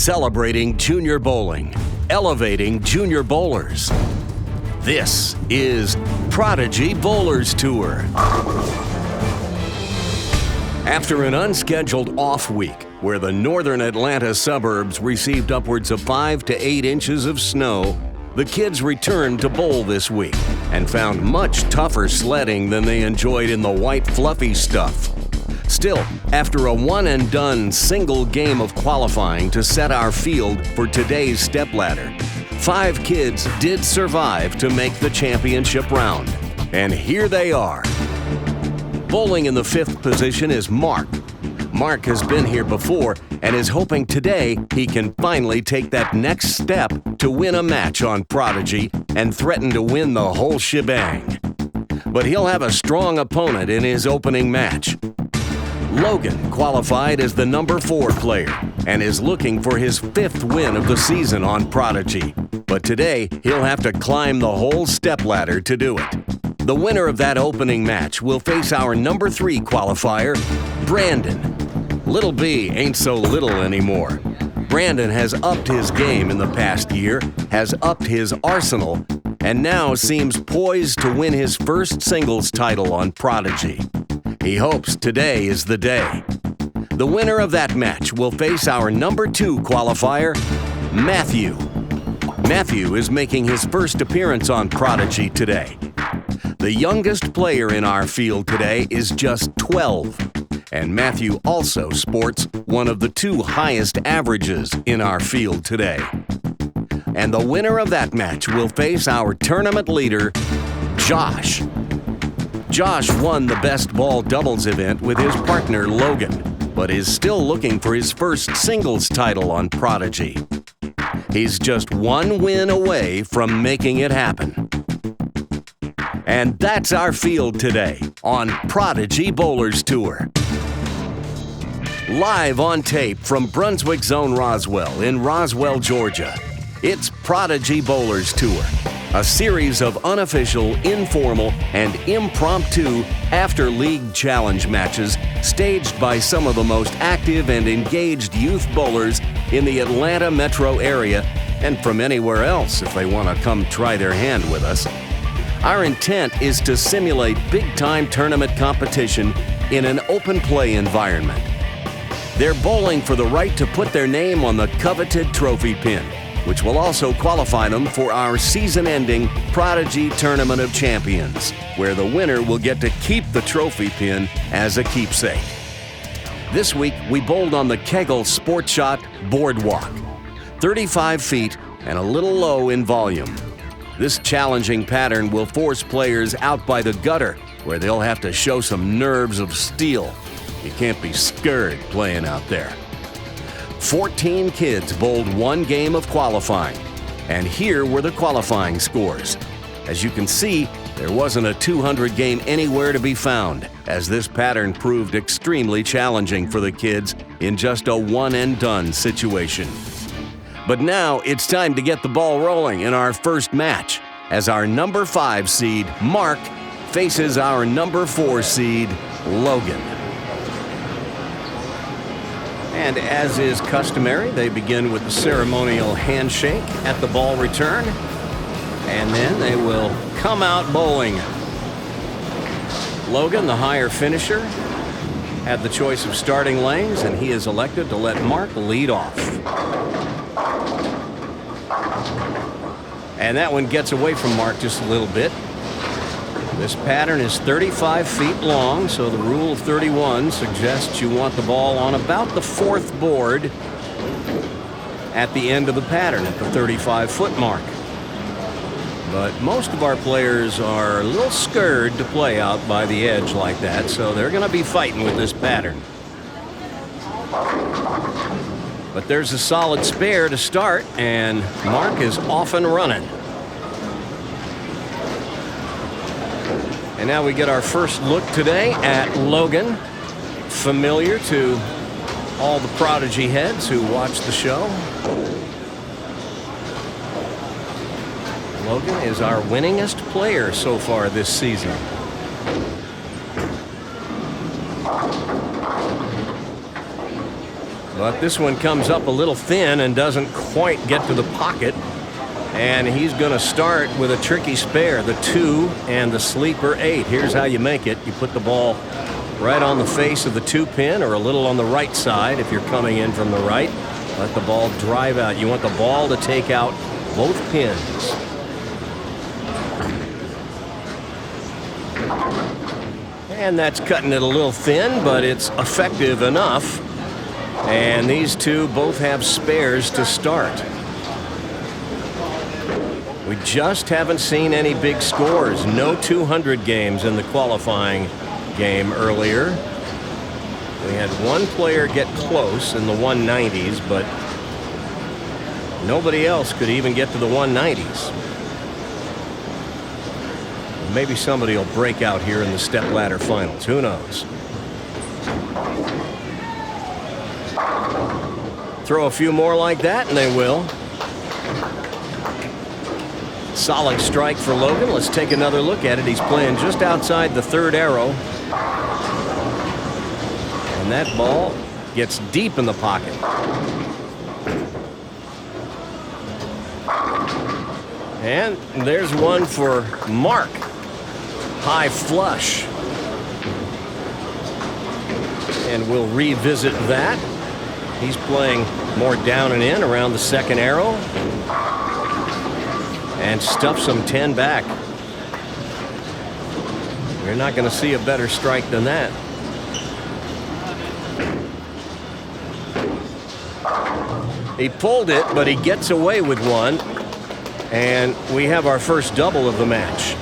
celebrating junior bowling, elevating junior bowlers. This is Prodigy Bowlers Tour. After an unscheduled off week, where the northern Atlanta suburbs received upwards of 5 to 8 inches of snow, the kids returned to bowl this week and found much tougher sledding than they enjoyed in the white fluffy stuff. Still, after a one-and-done single game of qualifying to set our field for today's stepladder, 5 kids did survive to make the championship round. And here they are. Bowling in the 5th position is Mark. Mark has been here before and is hoping today he can finally take that next step to win a match on Prodigy and threaten to win the whole shebang. But he'll have a strong opponent in his opening match. Logan qualified as the number 4 player and is looking for his 5th win of the season on Prodigy. But today, he'll have to climb the whole stepladder to do it. The winner of that opening match will face our number 3 qualifier, Brandon. Little B ain't so little anymore. Brandon has upped his game in the past year, has upped his arsenal, and now seems poised to win his first singles title on Prodigy. He hopes today is the day. The winner of that match will face our number 2 qualifier, Matthew. Matthew is making his first appearance on Prodigy today. The youngest player in our field today is just 12, and Matthew also sports one of the 2 highest averages in our field today. And the winner of that match will face our tournament leader, Josh. Josh won the best ball doubles event with his partner Logan, but is still looking for his first singles title on Prodigy. He's just 1 win away from making it happen. And that's our field today on Prodigy Bowlers Tour. Live on tape from Brunswick Zone Roswell in Roswell, Georgia, it's Prodigy Bowlers Tour. A series of unofficial, informal, and impromptu after-league challenge matches staged by some of the most active and engaged youth bowlers in the Atlanta metro area and from anywhere else if they want to come try their hand with us. Our intent is to simulate big-time tournament competition in an open play environment. They're bowling for the right to put their name on the coveted trophy pin, which will also qualify them for our season-ending Prodigy Tournament of Champions, where the winner will get to keep the trophy pin as a keepsake. This week, we bowled on the Kegel Sport Shot Boardwalk, 35 feet and a little low in volume. This challenging pattern will force players out by the gutter, where they'll have to show some nerves of steel. You can't be scared playing out there. 14 kids bowled 1 game of qualifying, and here were the qualifying scores. As you can see, there wasn't a 200 game anywhere to be found, as this pattern proved extremely challenging for the kids in just a one-and-done situation. But now it's time to get the ball rolling in our first match, as our number 5 seed, Mark, faces our number 4 seed, Logan. And as is customary, they begin with the ceremonial handshake at the ball return, and then they will come out bowling. Logan, the higher finisher, had the choice of starting lanes, and he is elected to let Mark lead off. And that one gets away from Mark just a little bit. This pattern is 35 feet long, so the rule of 31 suggests you want the ball on about the 4th board at the end of the pattern, at the 35-foot mark. But most of our players are a little scared to play out by the edge like that, so they're going to be fighting with this pattern. But there's a solid spare to start, and Mark is off and running. And now we get our first look today at Logan, familiar to all the Prodigy heads who watch the show. Logan is our winningest player so far this season. But this one comes up a little thin and doesn't quite get to the pocket. And he's going to start with a tricky spare, the 2 and the sleeper 8. Here's how you make it. You put the ball right on the face of the 2 pin or a little on the right side if you're coming in from the right. Let the ball drive out. You want the ball to take out both pins. And that's cutting it a little thin, but it's effective enough. And these two both have spares to start. We just haven't seen any big scores. No 200 games in the qualifying game earlier. We had one player get close in the 190s, but nobody else could even get to the 190s. Maybe somebody will break out here in the stepladder finals. Who knows? Throw a few more like that, and they will. Solid strike for Logan. Let's take another look at it. He's playing just outside the 3rd arrow. And that ball gets deep in the pocket. And there's one for Mark. High flush. And we'll revisit that. He's playing more down and in around the 2nd arrow. And stuffs some 10 back. You're not going to see a better strike than that. He pulled it, but he gets away with one. And we have our first double of the match.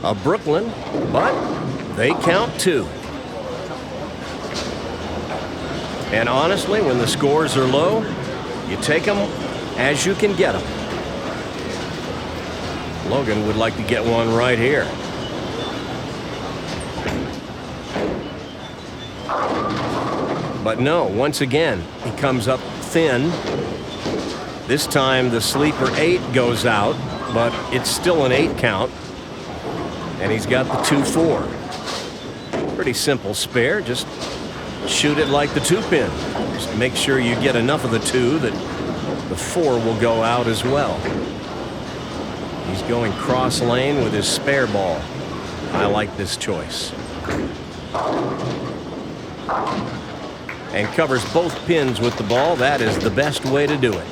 A Brooklyn, but they count 2. And honestly, when the scores are low, you take them as you can get them. Logan would like to get one right here. But no, once again, he comes up thin. This time the sleeper 8 goes out, but it's still an 8 count. And he's got the 2-4. Pretty simple spare. Just shoot it like the 2 pin. Just make sure you get enough of the 2 that the 4 will go out as well. He's going cross lane with his spare ball. I like this choice. And covers both pins with the ball. That is the best way to do it.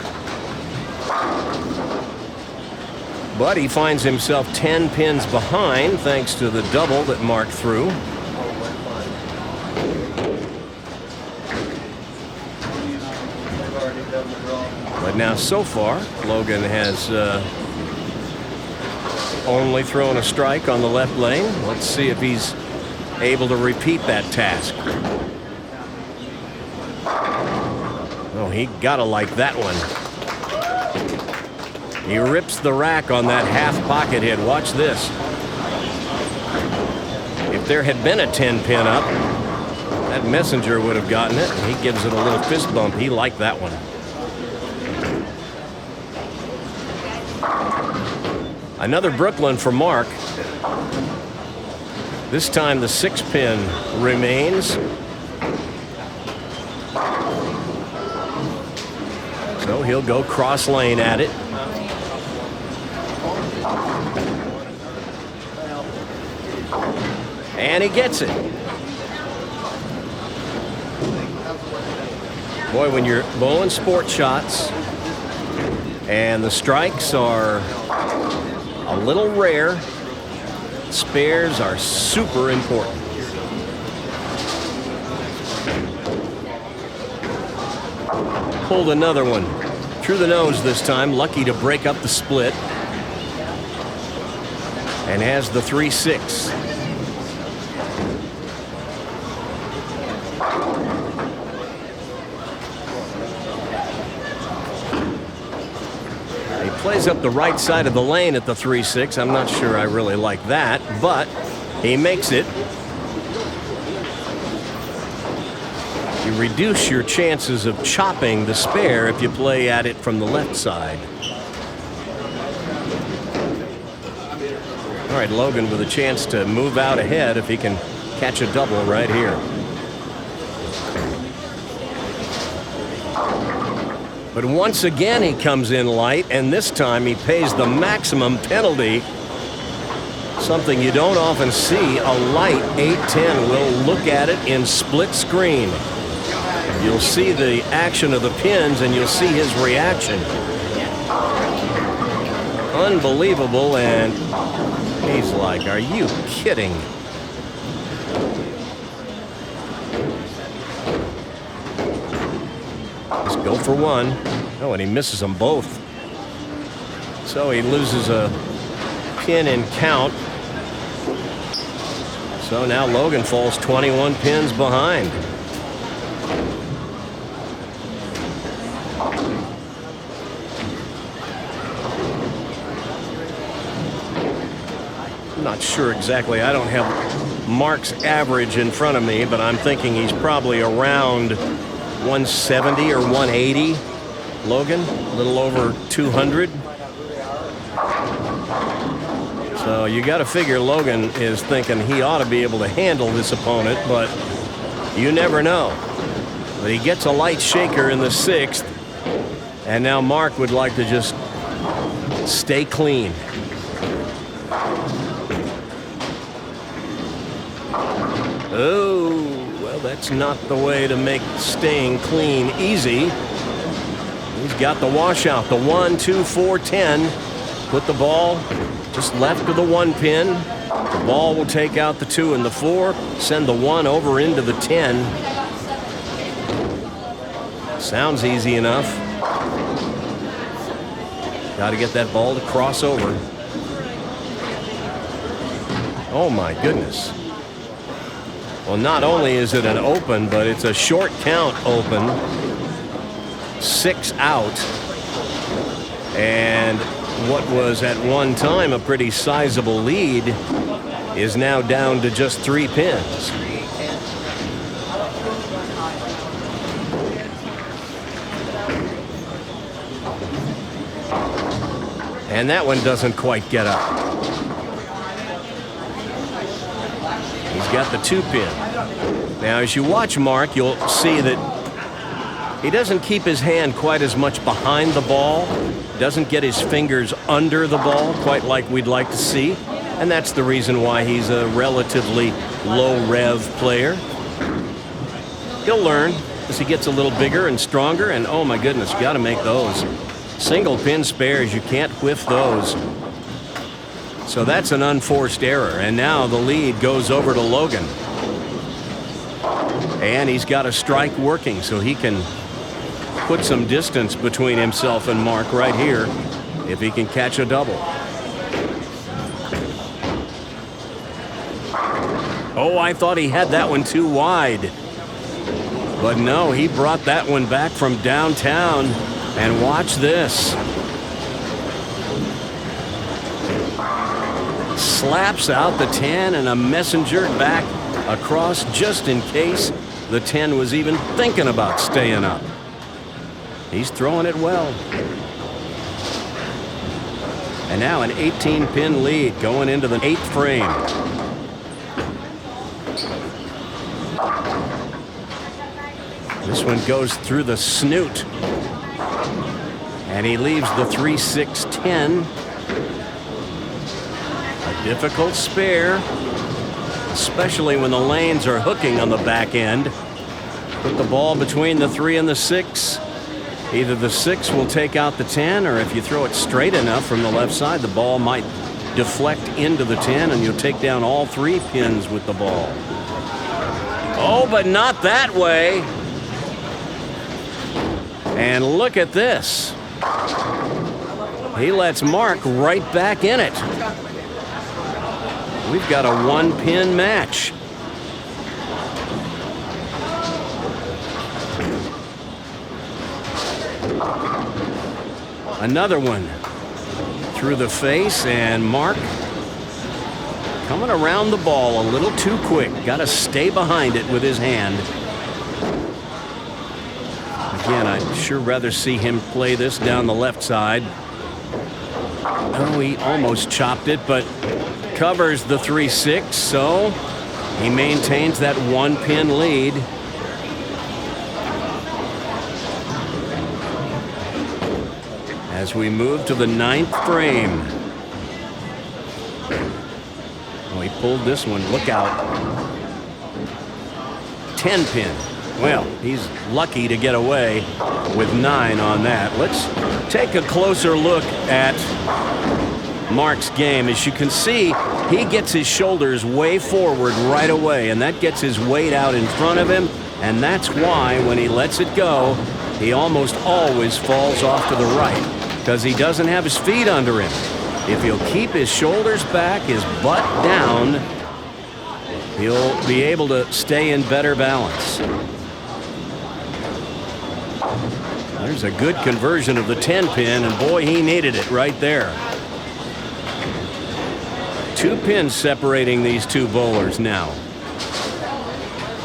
But he finds himself 10 pins behind thanks to the double that Mark threw. But now so far, Logan has only thrown a strike on the left lane. Let's see if he's able to repeat that task. Oh, he gotta like that one. He rips the rack on that half pocket hit. Watch this. If there had been a 10 pin up, that messenger would have gotten it. He gives it a little fist bump. He liked that one. Another Brooklyn for Mark. This time the 6 pin remains. So he'll go cross lane at it. And he gets it. Boy, when you're bowling sport shots and the strikes are a little rare, spares are super important. Pulled another one through the nose this time, lucky to break up the split. And has the 3-6. He plays up the right side of the lane at the 3-6. I'm not sure I really like that, but he makes it. You reduce your chances of chopping the spare if you play at it from the left side. All right, Logan with a chance to move out ahead if he can catch a double right here. But once again, he comes in light, and this time he pays the maximum penalty. Something you don't often see. A light 8-10 will look at it in split screen. You'll see the action of the pins, and you'll see his reaction. Unbelievable, and he's like, are you kidding? Just go for one. Oh, and he misses them both. So he loses a pin in count. So now Logan falls 21 pins behind. I'm not sure exactly. I don't have Mark's average in front of me, but I'm thinking he's probably around 170 or 180. Logan, a little over 200. So you got to figure Logan is thinking he ought to be able to handle this opponent, but you never know. But he gets a light shaker in the 6th, and now Mark would like to just stay clean. Oh, well, that's not the way to make staying clean easy. He's got the washout, the 1, 2, 4, 10. Put the ball just left of the 1 pin. The ball will take out the 2 and the 4, send the 1 over into the 10. Sounds easy enough. Got to get that ball to cross over. Oh my goodness. Well, not only is it an open, but it's a short count open. 6 out. And what was at one time a pretty sizable lead is now down to just 3 pins. And that one doesn't quite get up. He's got the 2 pin. Now, as you watch Mark, you'll see that he doesn't keep his hand quite as much behind the ball, doesn't get his fingers under the ball quite like we'd like to see, and that's the reason why he's a relatively low rev player. He'll learn as he gets a little bigger and stronger, and oh my goodness, you got to make those. Single pin spares, you can't whiff those. So that's an unforced error, and now the lead goes over to Logan. And he's got a strike working, so he can put some distance between himself and Mark right here if he can catch a double. Oh, I thought he had that one too wide. But no, he brought that one back from downtown. And watch this. Slaps out the 10 and a messenger back across just in case the 10 was even thinking about staying up. He's throwing it well. And now an 18-pin lead going into the 8th frame. This one goes through the snoot. And he leaves the 3-6-10. A difficult spare, especially when the lanes are hooking on the back end. Put the ball between the 3 and the 6. Either the 6 will take out the 10, or if you throw it straight enough from the left side, the ball might deflect into the 10, and you'll take down all 3 pins with the ball. Oh, but not that way. And look at this. He lets Mark right back in it. We've got a 1-pin match. Another one through the face, and Mark coming around the ball a little too quick. Got to stay behind it with his hand. Again, I'd sure rather see him play this down the left side. Oh, he almost chopped it, but covers the 3-6, so he maintains that 1-pin lead. as we move to the 9th frame. Oh, he pulled this one. Look out. 10 pin. Well, he's lucky to get away with 9 on that. Let's take a closer look at Mark's game. As you can see, he gets his shoulders way forward right away, and that gets his weight out in front of him, and that's why when he lets it go, he almost always falls off to the right, because he doesn't have his feet under him. If he'll keep his shoulders back, his butt down, he'll be able to stay in better balance. There's a good conversion of the 10 pin, and boy, he needed it right there. 2 pins separating these two bowlers now,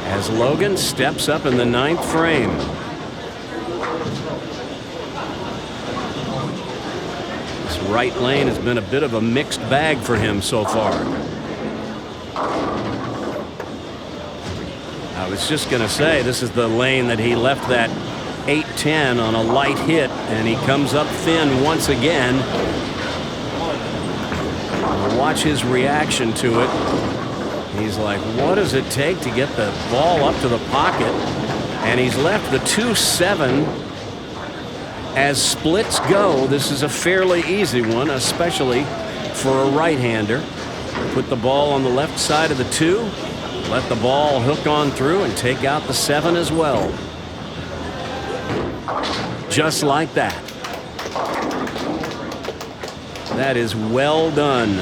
as Logan steps up in the 9th frame. This right lane has been a bit of a mixed bag for him so far. I was just going to say, this is the lane that he left that 8-10 on a light hit, and he comes up thin once again. I'll watch his reaction to it. He's like, what does it take to get the ball up to the pocket? And he's left the 2-7. As splits go, this is a fairly easy one, especially for a right-hander. Put the ball on the left side of the 2, let the ball hook on through, and take out the 7 as well. Just like that. That is well done.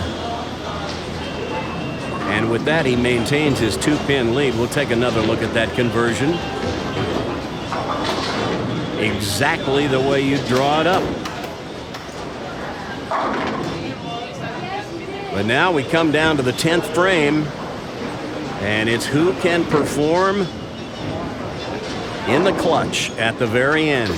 And with that, he maintains his 2-pin lead. We'll take another look at that conversion. Exactly the way you draw it up. But now we come down to the 10th frame, and it's who can perform in the clutch at the very end.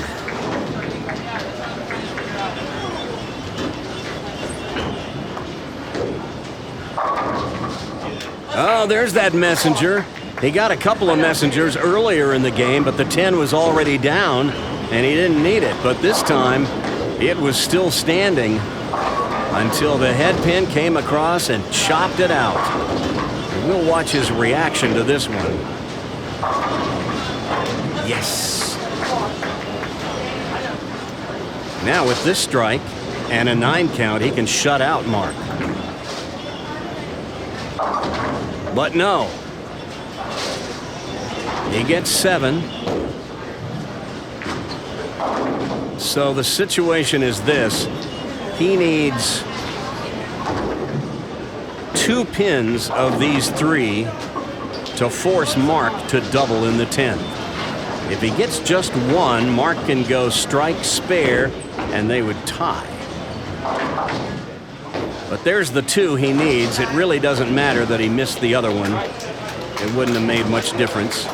Oh, there's that messenger. He got a couple of messengers earlier in the game, but the 10 was already down, and he didn't need it. But this time, it was still standing until the head pin came across and chopped it out. And we'll watch his reaction to this one. Yes. Now with this strike and a 9 count, he can shut out Mark. But no. He gets 7. So the situation is this. He needs 2 pins of these 3 to force Mark to double in the 10th. If he gets just 1, Mark can go strike spare, and they would tie. But there's the 2 he needs. It really doesn't matter that he missed the other one. It wouldn't have made much difference.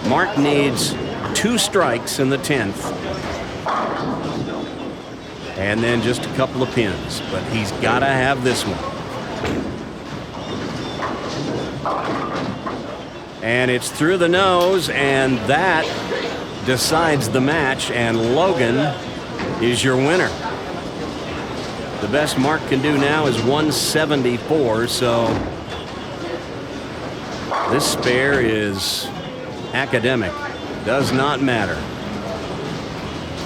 Mark needs 2 strikes in the 10th. And then just a couple of pins. But he's got to have this one. And it's through the nose, and that decides the match, and Logan is your winner. The best Mark can do now is 174, so this spare is academic. Does not matter.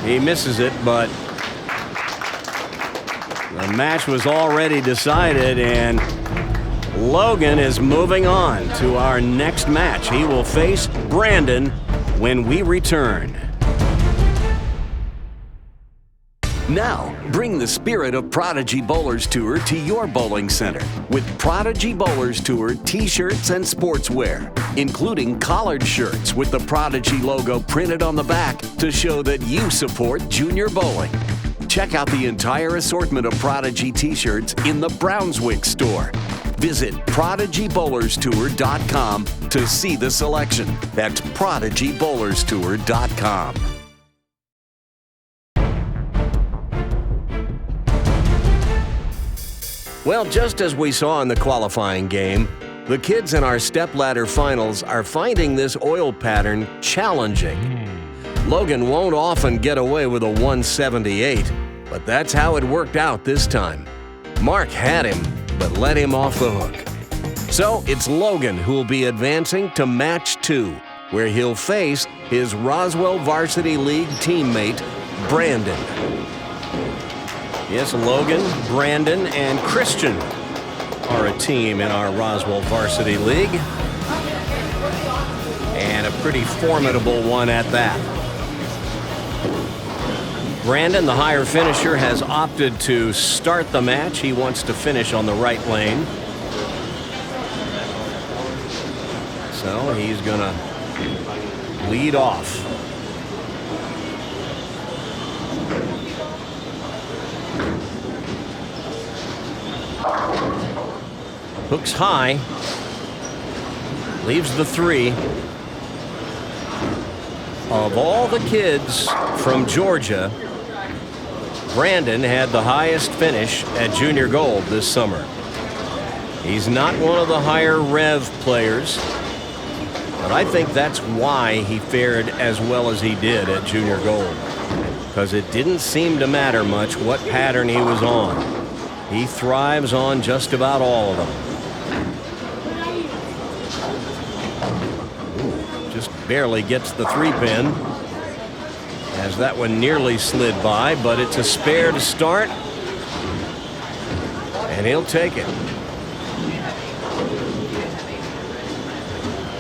He misses it, but the match was already decided, and Logan is moving on to our next match. He will face Brandon when we return. Now, bring the spirit of Prodigy Bowlers Tour to your bowling center with Prodigy Bowlers Tour t-shirts and sportswear, including collared shirts with the Prodigy logo printed on the back to show that you support junior bowling. Check out the entire assortment of Prodigy t-shirts in the Brownswick store. Visit PRODIGYBowlersTour.com to see the selection. That's PRODIGYBowlerstour.com. Well, just as we saw in the qualifying game, the kids in our stepladder finals are finding this oil pattern challenging. Logan won't often get away with a 178, but that's how it worked out this time. Mark had him, but let him off the hook. So it's Logan who will be advancing to match 2, where he'll face his Roswell Varsity League teammate, Brandon. Yes, Logan, Brandon, and Christian are a team in our Roswell Varsity League. And a pretty formidable one at that. Brandon, the higher finisher, has opted to start the match. He wants to finish on the right lane. So he's going to lead off. Hooks high. Leaves the 3. Of all the kids from Georgia, Brandon had the highest finish at Junior Gold this summer. He's not one of the higher rev players, but I think that's why he fared as well as he did at Junior Gold, because it didn't seem to matter much what pattern he was on. He thrives on just about all of them. Just barely gets the 3-pin, as that one nearly slid by, but it's a spare to start, and he'll take it.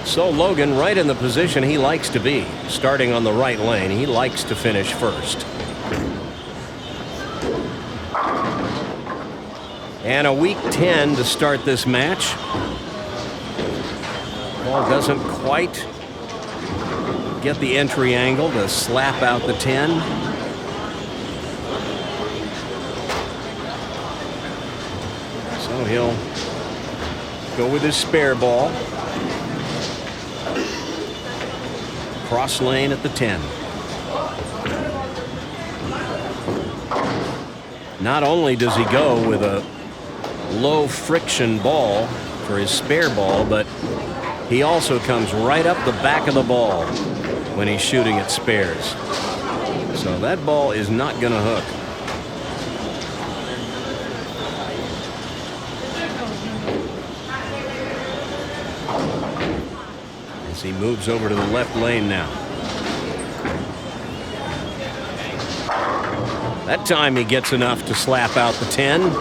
So Logan right in the position he likes to be, starting on the right lane. He likes to finish first. And a weak 10 to start this match. Ball doesn't quite get the entry angle to slap out the 10. So he'll go with his spare ball. Cross lane at the 10. Not only does he go with a low friction ball for his spare ball, but he also comes right up the back of the ball when he's shooting at spares. So that ball is not going to hook. As he moves over to the left lane now. That time he gets enough to slap out the 10.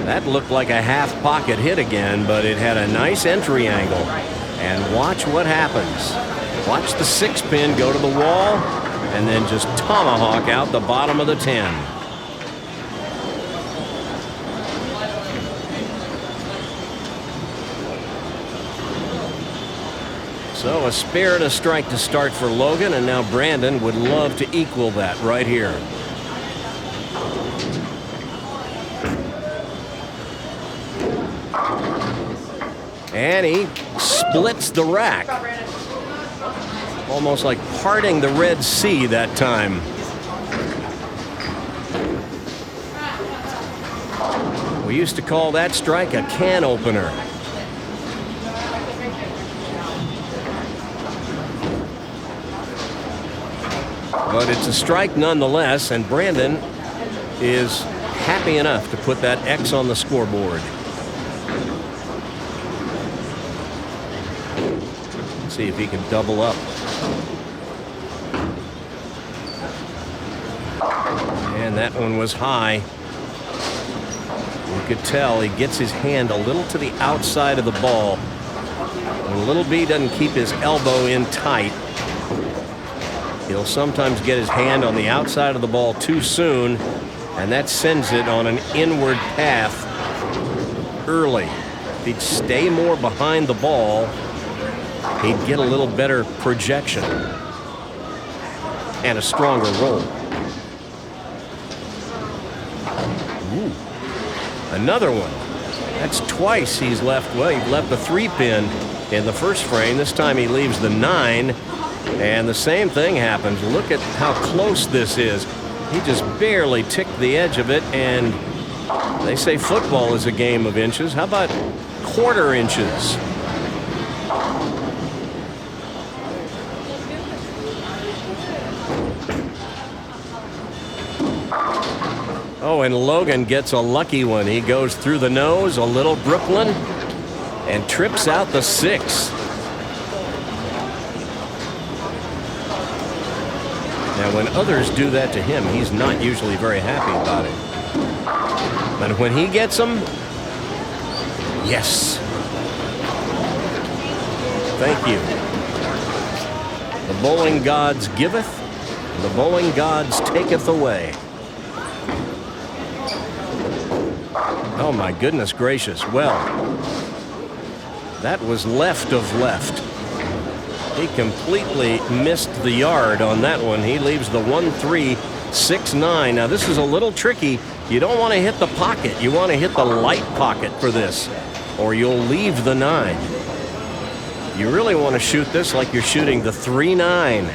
That looked like a half pocket hit again, but it had a nice entry angle. And watch what happens. Watch the 6-pin go to the wall and then just tomahawk out the bottom of the 10. So a spare and a strike to start for Logan, and now Brandon would love to equal that right here. And he splits the rack. Almost like parting the Red Sea that time. We used to call that strike a can opener. But it's a strike nonetheless, and Brandon is happy enough to put that X on the scoreboard. See if he can double up. And that one was high. You could tell he gets his hand a little to the outside of the ball. When Little B doesn't keep his elbow in tight, he'll sometimes get his hand on the outside of the ball too soon, and that sends it on an inward path early. If he'd stay more behind the ball, he'd get a little better projection and a stronger roll. Ooh. Another one. That's twice he's left. Well, he left the 3-pin in the first frame. This time he leaves the 9. And the same thing happens. Look at how close this is. He just barely ticked the edge of it, and they say football is a game of inches. How about quarter inches? Oh, and Logan gets a lucky one. He goes through the nose, a little Brooklyn, and trips out the 6. Now, when others do that to him, he's not usually very happy about it. But when he gets them, yes. Thank you. The bowling gods giveth, and the bowling gods taketh away. Oh, my goodness gracious. Well, that was left of left. He completely missed the yard on that one. He leaves the 1-3-6-9. Now, this is a little tricky. You don't want to hit the pocket. You want to hit the light pocket for this, or you'll leave the 9. You really want to shoot this like you're shooting the 3-9.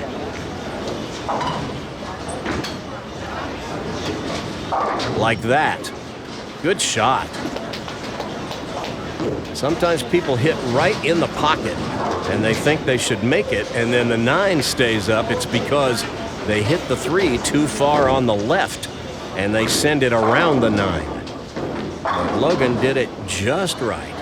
Like that. Good shot. Sometimes people hit right in the pocket and they think they should make it, and then the 9 stays up. It's because they hit the 3 too far on the left and they send it around the 9. But Logan did it just right.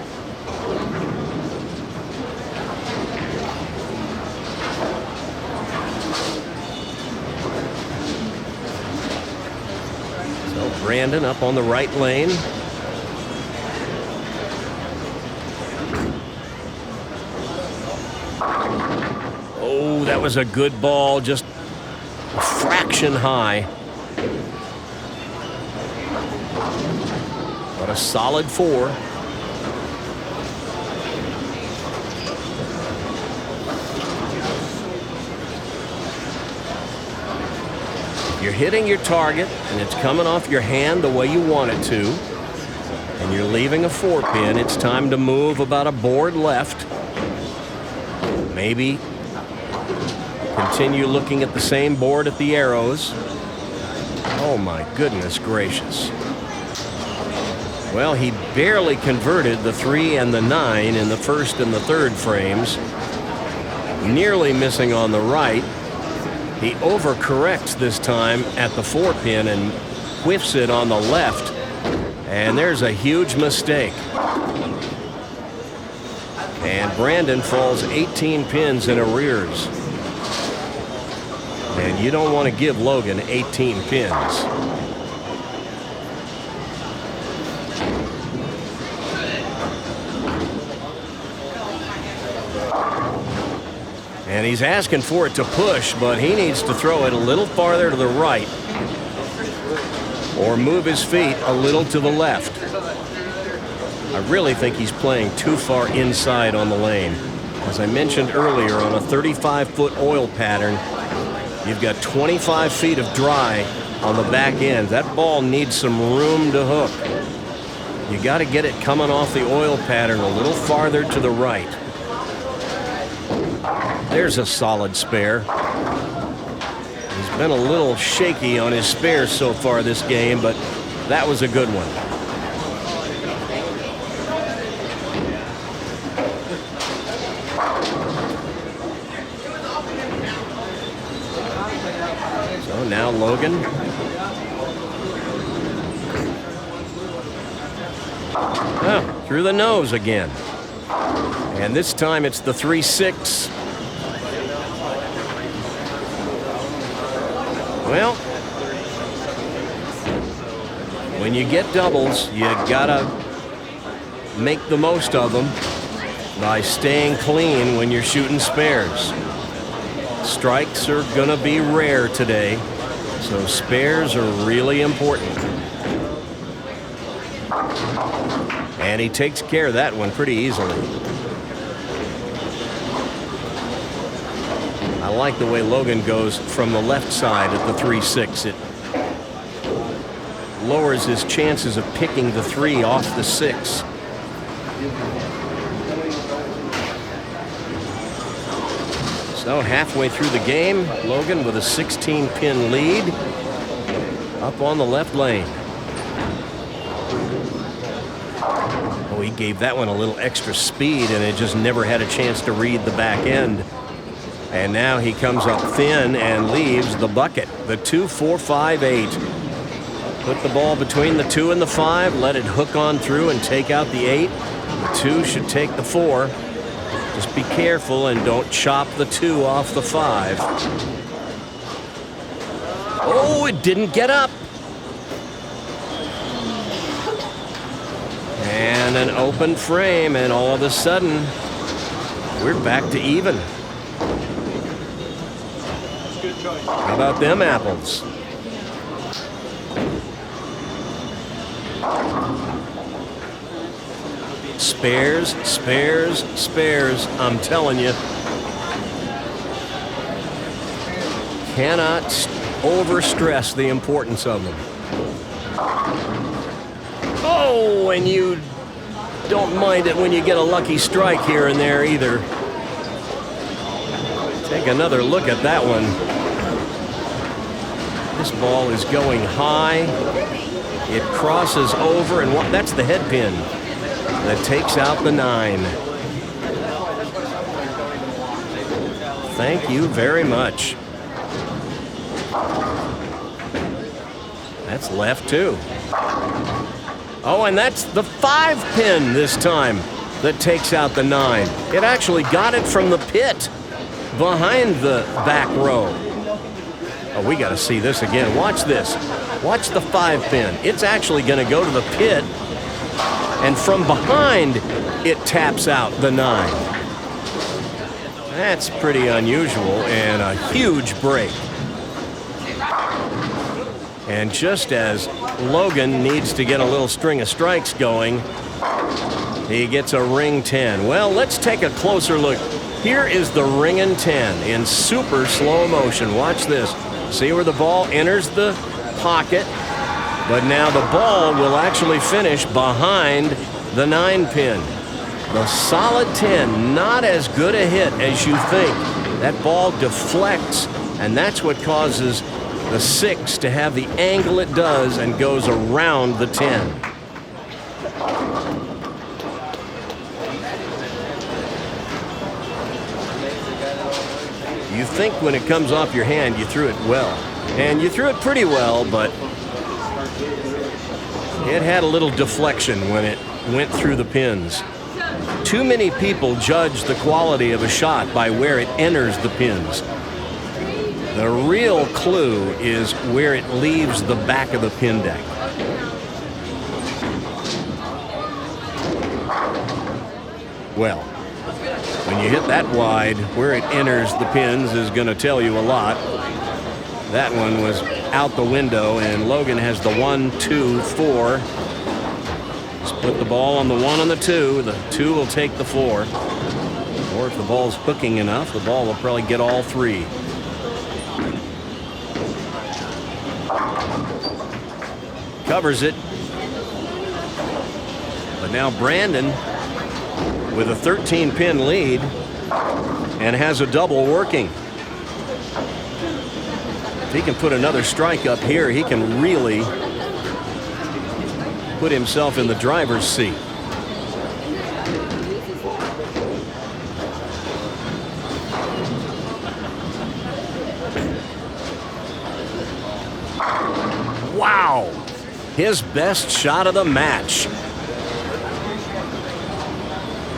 So Brandon up on the right lane. Oh, that was a good ball, just a fraction high. But a solid 4. If you're hitting your target and it's coming off your hand the way you want it to, and you're leaving a 4-pin, it's time to move about a board left. Maybe continue looking at the same board at the arrows. Oh my goodness gracious. Well, he barely converted the 3 and the 9 in the first and the third frames. Nearly missing on the right. He overcorrects this time at the 4-pin and whiffs it on the left. And there's a huge mistake. And Brandon falls 18 pins in arrears. And you don't want to give Logan 18 pins. And he's asking for it to push, but he needs to throw it a little farther to the right or move his feet a little to the left. I really think he's playing too far inside on the lane. As I mentioned earlier, on a 35-foot oil pattern, you've got 25 feet of dry on the back end. That ball needs some room to hook. You got to get it coming off the oil pattern a little farther to the right. There's a solid spare. He's been a little shaky on his spares so far this game, but that was a good one. So now Logan. Oh, through the nose again. And this time it's the 3-6. Well, when you get doubles, you gotta make the most of them by staying clean when you're shooting spares. Strikes are gonna be rare today, so spares are really important. And he takes care of that one pretty easily. I like the way Logan goes from the left side at the 3-6. It lowers his chances of picking the 3 off the 6. So halfway through the game, Logan with a 16-pin lead up on the left lane. Oh, he gave that one a little extra speed, and it just never had a chance to read the back end. And now he comes up thin and leaves the bucket. The 2-4-5-8. Put the ball between the 2 and the 5. Let it hook on through and take out the 8. The 2 should take the 4. Just be careful and don't chop the 2 off the 5. Oh, it didn't get up. And an open frame, and all of a sudden, we're back to even. How about them apples? Spares, spares, spares, I'm telling you. Cannot overstress the importance of them. Oh, and you don't mind it when you get a lucky strike here and there either. Take another look at that one. This ball is going high. It crosses over, and that's the head pin that takes out the 9. Thank you very much. That's left too. Oh, and that's the 5 pin this time that takes out the 9. It actually got it from the pit behind the back row. Oh, we got to see this again. Watch this. Watch the 5 pin. It's actually going to go to the pit, and from behind, it taps out the 9. That's pretty unusual and a huge break. And just as Logan needs to get a little string of strikes going, he gets a ring 10. Well, let's take a closer look. Here is the ringing 10 in super slow motion. Watch this. See where the ball enters the pocket, but now the ball will actually finish behind the 9 pin. The solid 10, not as good a hit as you think. That ball deflects, and that's what causes the 6 to have the angle it does and goes around the 10. You think when it comes off your hand, you threw it well. And you threw it pretty well, but it had a little deflection when it went through the pins. Too many people judge the quality of a shot by where it enters the pins. The real clue is where it leaves the back of the pin deck. Well, when you hit that wide, where it enters the pins is going to tell you a lot. That one was out the window, and Logan has the 1, 2, 4. Split the ball on the 1 and the 2. The 2 will take the 4. Or if the ball's hooking enough, the ball will probably get all 3. Covers it. But now Brandon with a 13-pin lead and has a double working. If he can put another strike up here, he can really put himself in the driver's seat. Wow! His best shot of the match.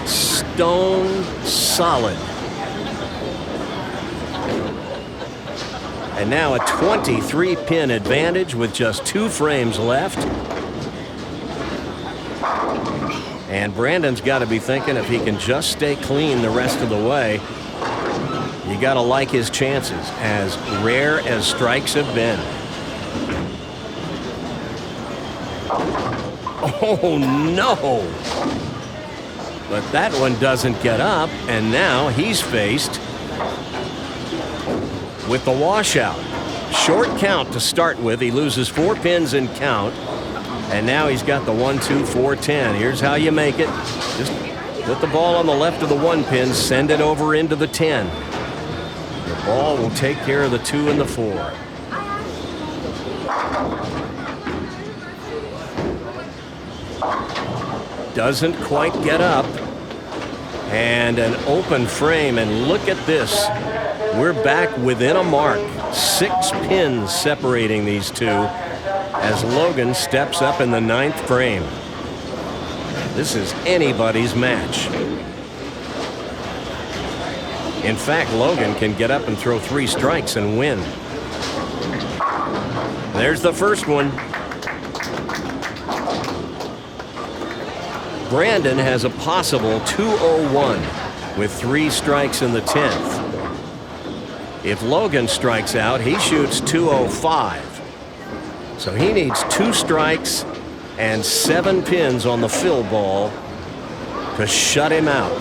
Stone solid. And now a 23-pin advantage with just 2 frames left. And Brandon's got to be thinking if he can just stay clean the rest of the way, you got to like his chances, as rare as strikes have been. Oh, no. But that one doesn't get up, and now he's faced with the washout. Short count to start with. He loses 4 pins in count, and now he's got the 1, 2, 4, 10. Here's how you make it. Just put the ball on the left of the 1 pin, send it over into the 10. The ball will take care of the 2 and the 4. Doesn't quite get up. And an open frame, and look at this. We're back within a mark. 6 pins separating these two. as Logan steps up in the 9th frame. This is anybody's match. In fact, Logan can get up and throw 3 strikes and win. There's the first one. Brandon has a possible 201 with 3 strikes in the 10th. If Logan strikes out, he shoots 205. So he needs 2 strikes and 7 pins on the fill ball to shut him out.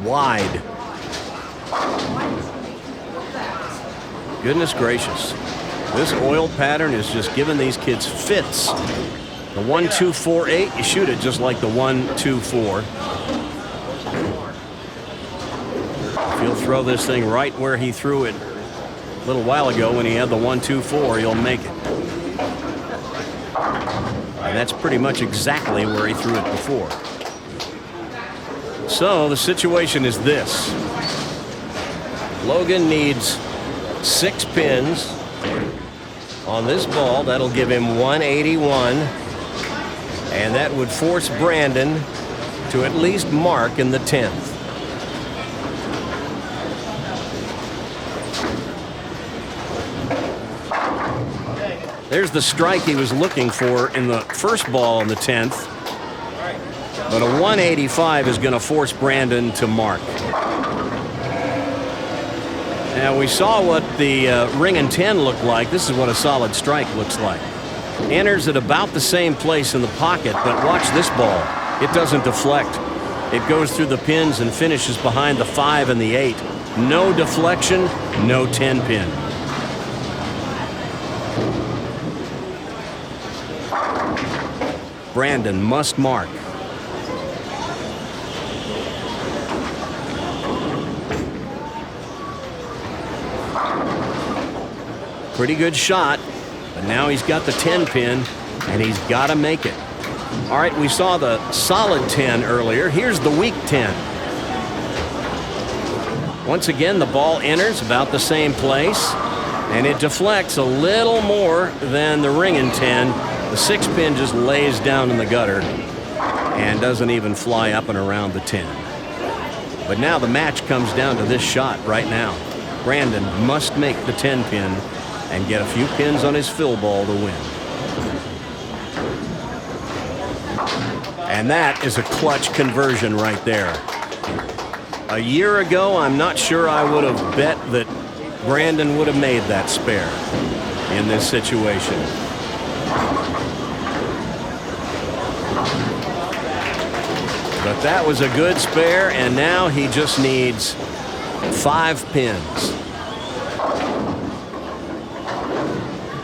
Wide. Goodness gracious. This oil pattern is just giving these kids fits. The 1-2-4-8, you shoot it just like the 1-2-4. If you'll throw this thing right where he threw it a little while ago when he had the 1-2-4, he'll make it. And that's pretty much exactly where he threw it before. So the situation is this. Logan needs 6 pins on this ball. That'll give him 181. And that would force Brandon to at least mark in the 10th. There's the strike he was looking for in the first ball in the 10th. But a 185 is going to force Brandon to mark. Now we saw what the ring and 10 looked like. This is what a solid strike looks like. Enters at about the same place in the pocket, but watch this ball. It doesn't deflect. It goes through the pins and finishes behind the 5 and the 8. No deflection, no 10 pin. Brandon must mark. Pretty good shot, but now he's got the 10 pin, and he's got to make it. All right, we saw the solid 10 earlier. Here's the weak 10. Once again, the ball enters about the same place, and it deflects a little more than the ring and 10. The 6 pin just lays down in the gutter and doesn't even fly up and around the 10. But now the match comes down to this shot right now. Brandon must make the 10 pin and get a few pins on his fill ball to win. And that is a clutch conversion right there. A year ago, I'm not sure I would have bet that Brandon would have made that spare in this situation. But that was a good spare, and now he just needs 5 pins.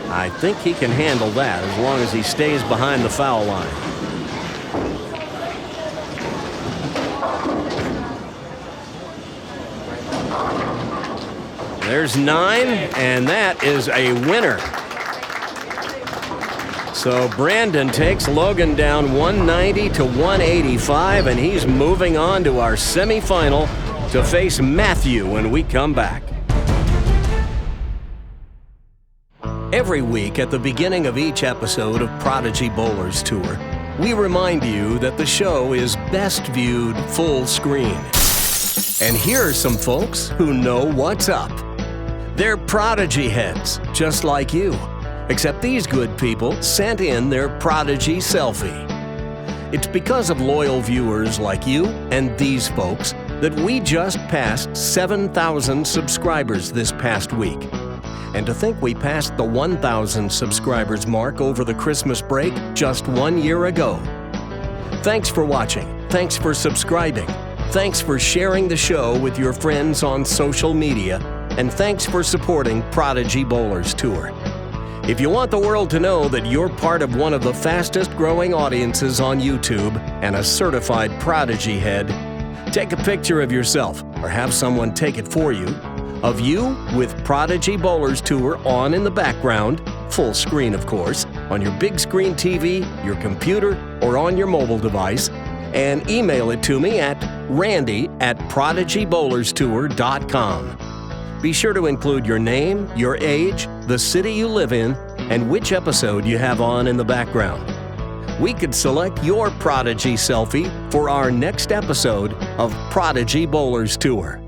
I think he can handle that as long as he stays behind the foul line. There's 9, and that is a winner. So Brandon takes Logan down 190 to 185, and he's moving on to our semifinal to face Matthew when we come back. Every week at the beginning of each episode of Prodigy Bowlers Tour, we remind you that the show is best viewed full screen. And here are some folks who know what's up. They're Prodigy heads, just like you. Except these good people sent in their Prodigy selfie. It's because of loyal viewers like you and these folks that we just passed 7,000 subscribers this past week. And to think we passed the 1,000 subscribers mark over the Christmas break just 1 year ago. Thanks for watching. Thanks for subscribing. Thanks for sharing the show with your friends on social media. And thanks for supporting Prodigy Bowlers Tour. If you want the world to know that you're part of one of the fastest growing audiences on YouTube and a certified Prodigy head, take a picture of yourself or have someone take it for you, of you with Prodigy Bowlers Tour on in the background, full screen of course, on your big screen TV, your computer, or on your mobile device, and email it to me at randy@prodigybowlerstour.com. Be sure to include your name, your age, the city you live in, and which episode you have on in the background. We could select your Prodigy selfie for our next episode of Prodigy Bowlers Tour.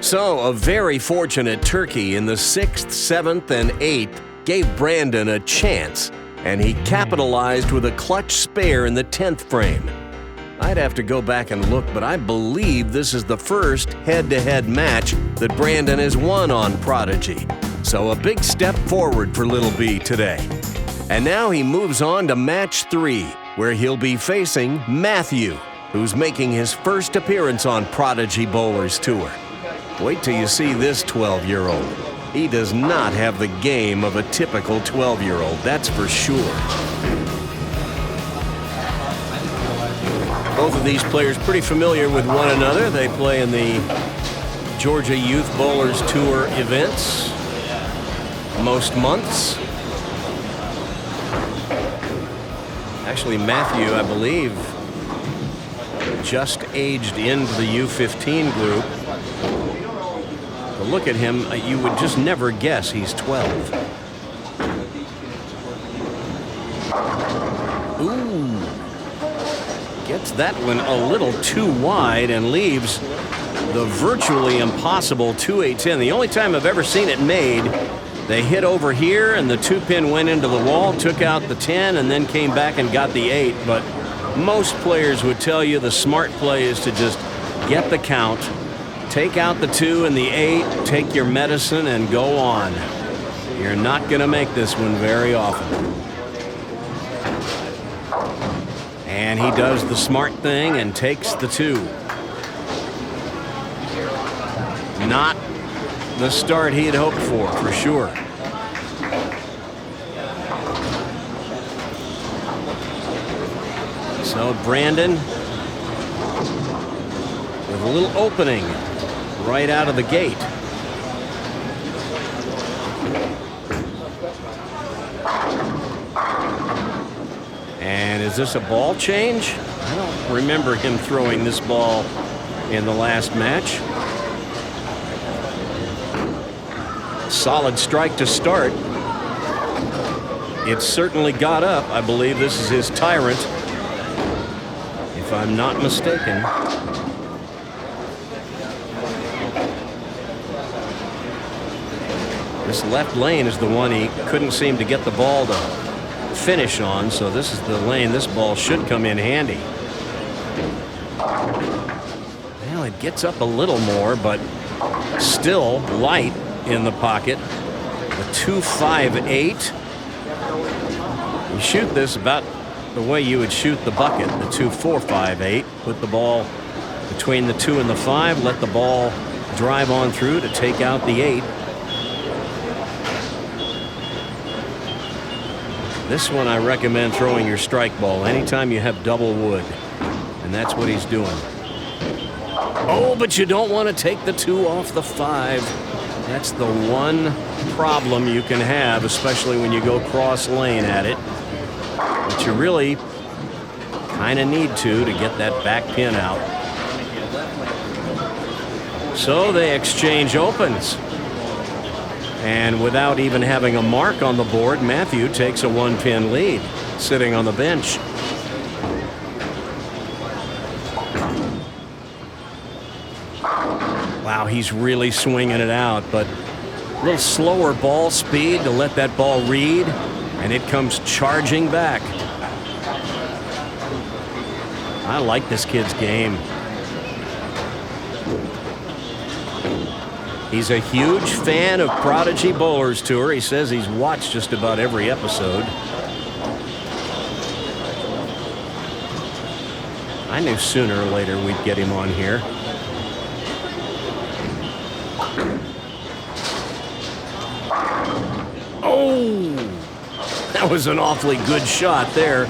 So, a very fortunate turkey in the 6th, 7th, and 8th gave Brandon a chance, and he capitalized with a clutch spare in the 10th frame. I'd have to go back and look, but I believe this is the first head-to-head match that Brandon has won on Prodigy. So a big step forward for Little B today. And now he moves on to match 3, where he'll be facing Matthew, who's making his first appearance on Prodigy Bowlers Tour. Wait till you see this 12-year-old. He does not have the game of a typical 12-year-old, that's for sure. Both of these players pretty familiar with one another. They play in the Georgia Youth Bowlers Tour events most months. Actually, Matthew, I believe, just aged into the U15 group. To look at him, you would just never guess he's 12. Ooh. Gets that one a little too wide and leaves the virtually impossible 2-8-10. The only time I've ever seen it made, they hit over here and the 2-pin went into the wall, took out the 10, and then came back and got the 8. But most players would tell you the smart play is to just get the count, take out the 2 and the 8, take your medicine, and go on. You're not going to make this one very often. And he does the smart thing and takes the 2. Not the start he had hoped for sure. So Brandon with a little opening right out of the gate. And is this a ball change? I don't remember him throwing this ball in the last match. Solid strike to start. It certainly got up. I believe this is his tyrant, if I'm not mistaken. This left lane is the one he couldn't seem to get the ball to finish on, so this is the lane this ball should come in handy. Well, it gets up a little more, but still light in the pocket. The 2-5-8. You shoot this about the way you would shoot the bucket, the 2-4-5-8. Put the ball between the 2 and the 5, let the ball drive on through to take out the 8. This one I recommend throwing your strike ball anytime you have double wood. And that's what he's doing. Oh, but you don't want to take the 2 off the 5. That's the one problem you can have, especially when you go cross lane at it. But you really kind of need to get that back pin out. So they exchange opens. And without even having a mark on the board, Matthew takes a 1-pin lead, sitting on the bench. Wow, he's really swinging it out, but a little slower ball speed to let that ball read, and it comes charging back. I like this kid's game. He's a huge fan of Prodigy Bowlers Tour. He says he's watched just about every episode. I knew sooner or later we'd get him on here. Oh, that was an awfully good shot there.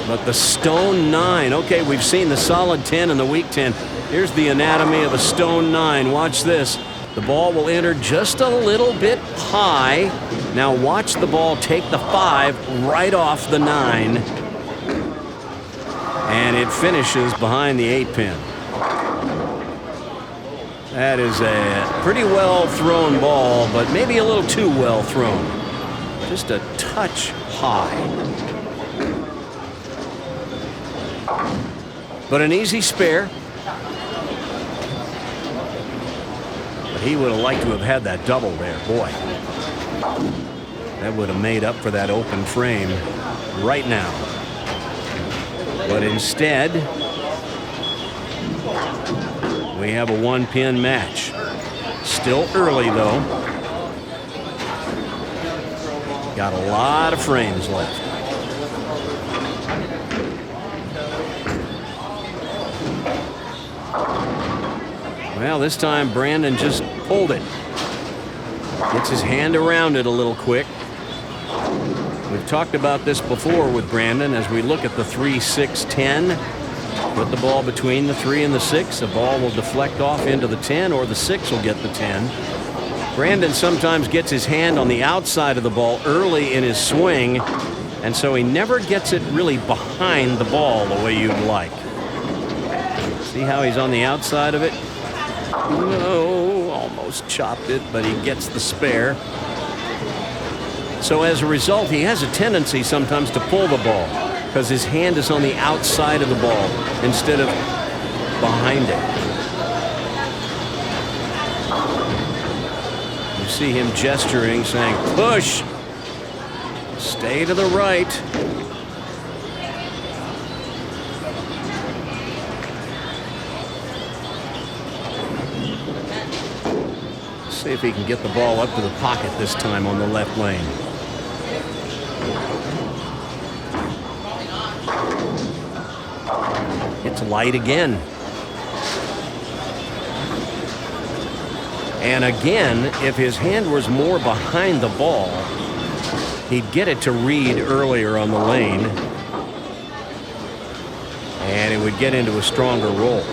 But the stone 9. Okay, we've seen the solid 10 and the weak 10. Here's the anatomy of a stone 9. Watch this. The ball will enter just a little bit high. Now watch the ball take the 5 right off the 9. And it finishes behind the 8 pin. That is a pretty well thrown ball, but maybe a little too well thrown. Just a touch high. But an easy spare. But he would have liked to have had that double there. Boy, that would have made up for that open frame right now. But instead, we have a 1-pin match. Still early, though. Got a lot of frames left. Well, this time Brandon just pulled it. Gets his hand around it a little quick. We've talked about this before with Brandon as we look at the 3, 6, 10. Put the ball between the 3 and the 6. The ball will deflect off into the 10, or the 6 will get the 10. Brandon sometimes gets his hand on the outside of the ball early in his swing, and so he never gets it really behind the ball the way you'd like. See how he's on the outside of it? No, almost chopped it, but he gets the spare. So as a result, he has a tendency sometimes to pull the ball because his hand is on the outside of the ball instead of behind it. You see him gesturing, saying, push, stay to the right. See if he can get the ball up to the pocket this time on the left lane. It's light again. And again, if his hand was more behind the ball, he'd get it to read earlier on the lane, and it would get into a stronger roll.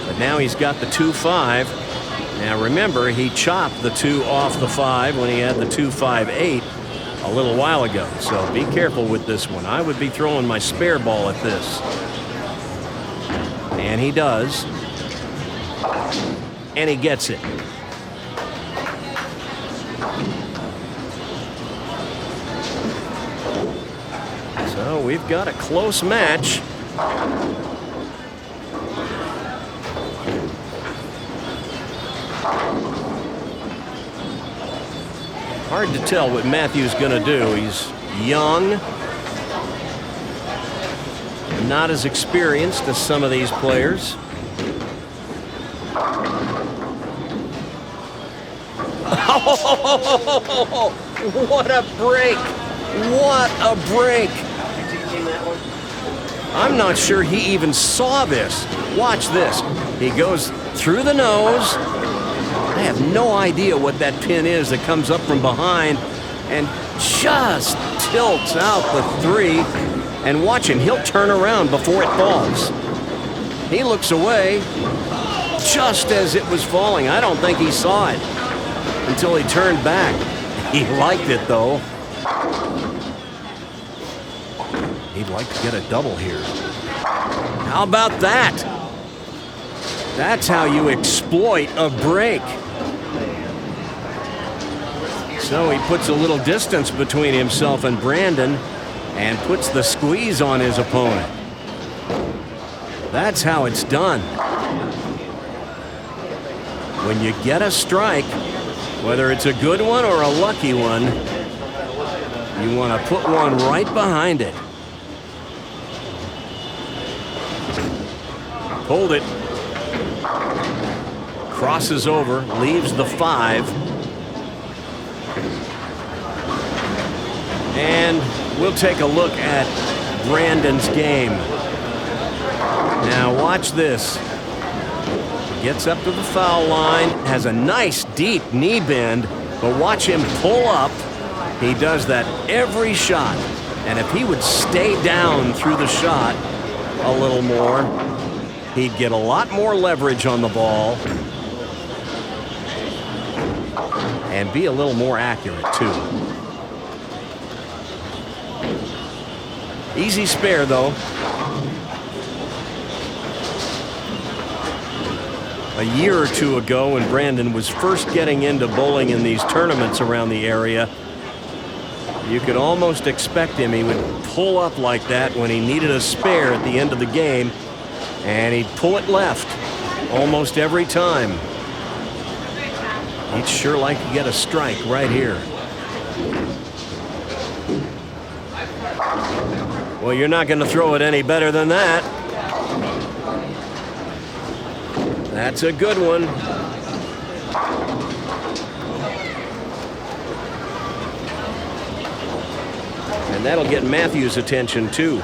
But now he's got the 2-5. Now remember, he chopped the 2 off the 5 when he had the 2-5-8 a little while ago. So be careful with this one. I would be throwing my spare ball at this. And he does. And he gets it. So we've got a close match. Hard to tell what Matthew's going to do. He's young, not as experienced as some of these players. Oh, what a break! What a break! I'm not sure he even saw this. Watch this. He goes through the nose. I have no idea what that pin is that comes up from behind and just tilts out the 3. And watch him, he'll turn around before it falls. He looks away just as it was falling. I don't think he saw it until he turned back. He liked it, though. He'd like to get a double here. How about that? That's how you exploit a break. So he puts a little distance between himself and Brandon and puts the squeeze on his opponent. That's how it's done. When you get a strike, whether it's a good one or a lucky one, you want to put one right behind it. Hold it. Crosses over, leaves the 5. And we'll take a look at Brandon's game. Now watch this. Gets up to the foul line, has a nice deep knee bend, but watch him pull up. He does that every shot. And if he would stay down through the shot a little more, he'd get a lot more leverage on the ball. and be a little more accurate, too. Easy spare, though. A year or two ago, when Brandon was first getting into bowling in these tournaments around the area, you could almost expect him. He would pull up like that when he needed a spare at the end of the game, and he'd pull it left almost every time. He'd sure like to get a strike right here. Well, you're not going to throw it any better than that. That's a good one. And that'll get Matthew's attention, too.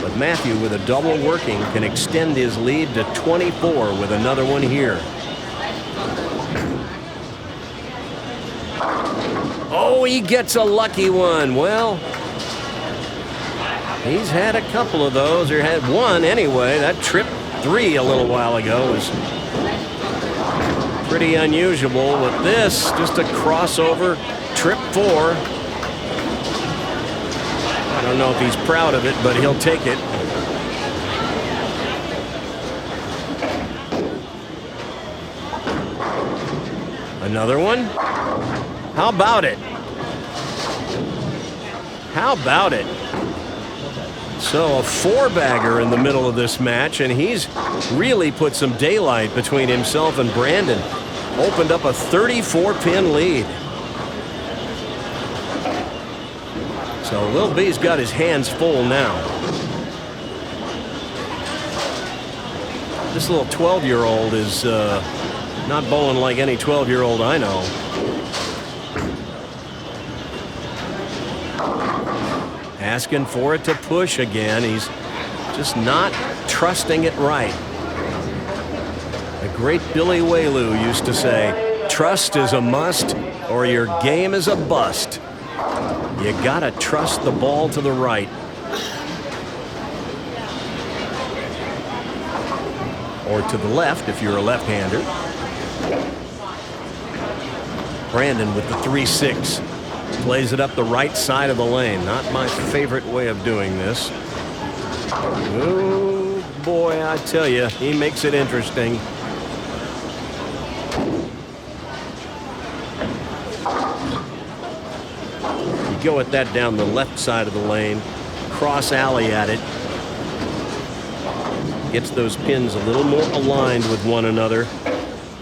But Matthew, with a double working, can extend his lead to 24 with another one here. Oh, he gets a lucky one. Well, he's had a couple of those, or had one anyway. That trip 3 a little while ago was pretty unusual. With this, just a crossover, trip 4. I don't know if he's proud of it, but he'll take it. Another one. How about it? How about it? So a 4-bagger in the middle of this match, and he's really put some daylight between himself and Brandon. Opened up a 34-pin lead. So Lil B's got his hands full now. This little 12-year-old is not bowling like any 12-year-old I know. Asking for it to push again. He's just not trusting it right. The great Billy Whaley used to say, trust is a must or your game is a bust. You gotta trust the ball to the right. Or to the left if you're a left-hander. Brandon with the 3-6. Plays it up the right side of the lane. Not my favorite way of doing this. Oh, boy, I tell you, he makes it interesting. You go at that down the left side of the lane, cross alley at it. Gets those pins a little more aligned with one another.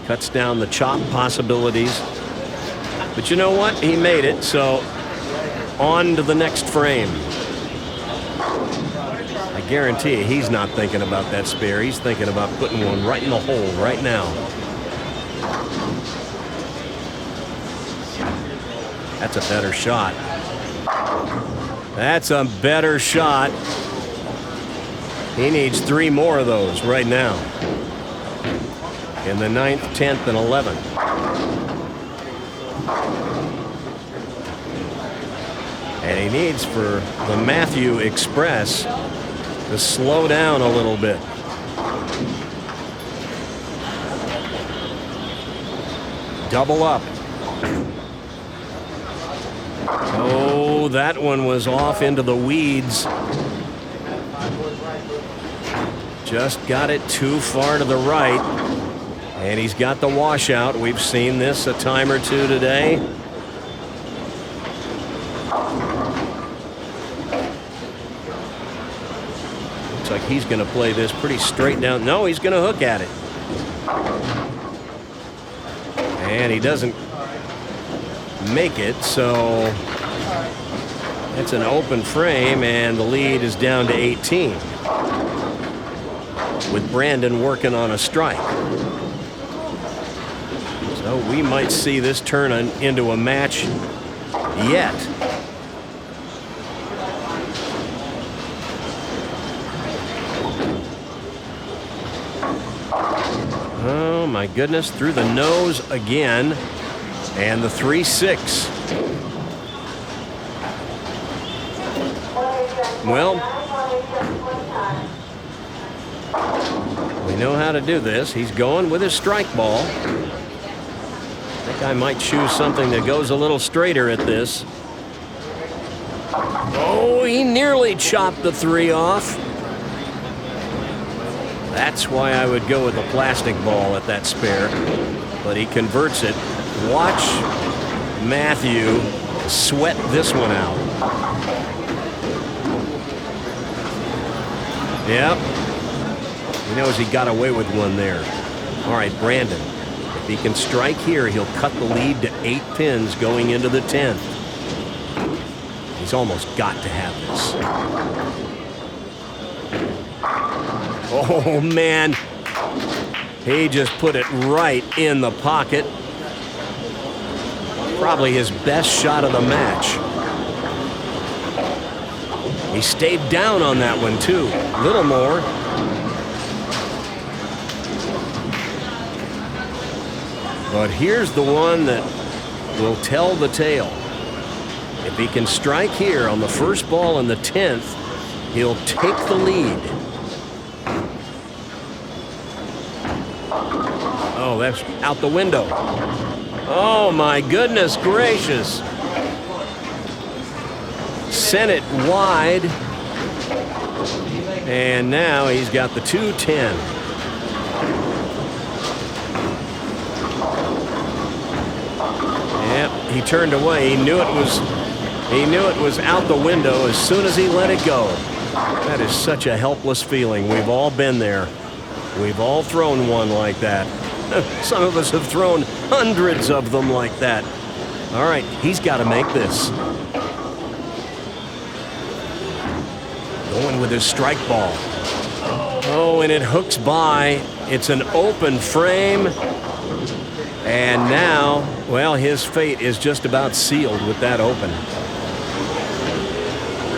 Cuts down the chop possibilities. But you know what? He made it, so on to the next frame. I guarantee you he's not thinking about that spare. He's thinking about putting one right in the hole right now. That's a better shot. That's a better shot. He needs 3 more of those right now. In the 9th, 10th, and 11th. And he needs for the Matthew Express to slow down a little bit. Double up. Oh, that one was off into the weeds. Just got it too far to the right. And he's got the washout. We've seen this a time or two today. Looks like he's going to play this pretty straight down. No, he's going to hook at it. And he doesn't make it, so it's an open frame, and the lead is down to 18. With Brandon working on a strike. So we might see this turn into a match yet. Oh my goodness, through the nose again. And the 3-6. Well, You know how to do this. He's going with his strike ball. I think I might choose something that goes a little straighter at this. Oh, he nearly chopped the 3 off. That's why I would go with a plastic ball at that spare. But he converts it. Watch Matthew sweat this one out. Yep. He knows he got away with one there. All right, Brandon. If he can strike here, he'll cut the lead to 8 pins going into the 10th. He's almost got to have this. Oh, man. He just put it right in the pocket. Probably his best shot of the match. He stayed down on that one, too. A little more. But here's the one that will tell the tale. If he can strike here on the first ball in the 10th, he'll take the lead. Oh, that's out the window. Oh, my goodness gracious. Sent it wide. And now he's got the 2-10. Yep, he turned away. He knew it was out the window as soon as he let it go. That is such a helpless feeling. We've all been there. We've all thrown one like that. Some of us have thrown hundreds of them like that. All right, he's got to make this. Going with his strike ball. Oh, and it hooks by. It's an open frame. And now, well, his fate is just about sealed with that open.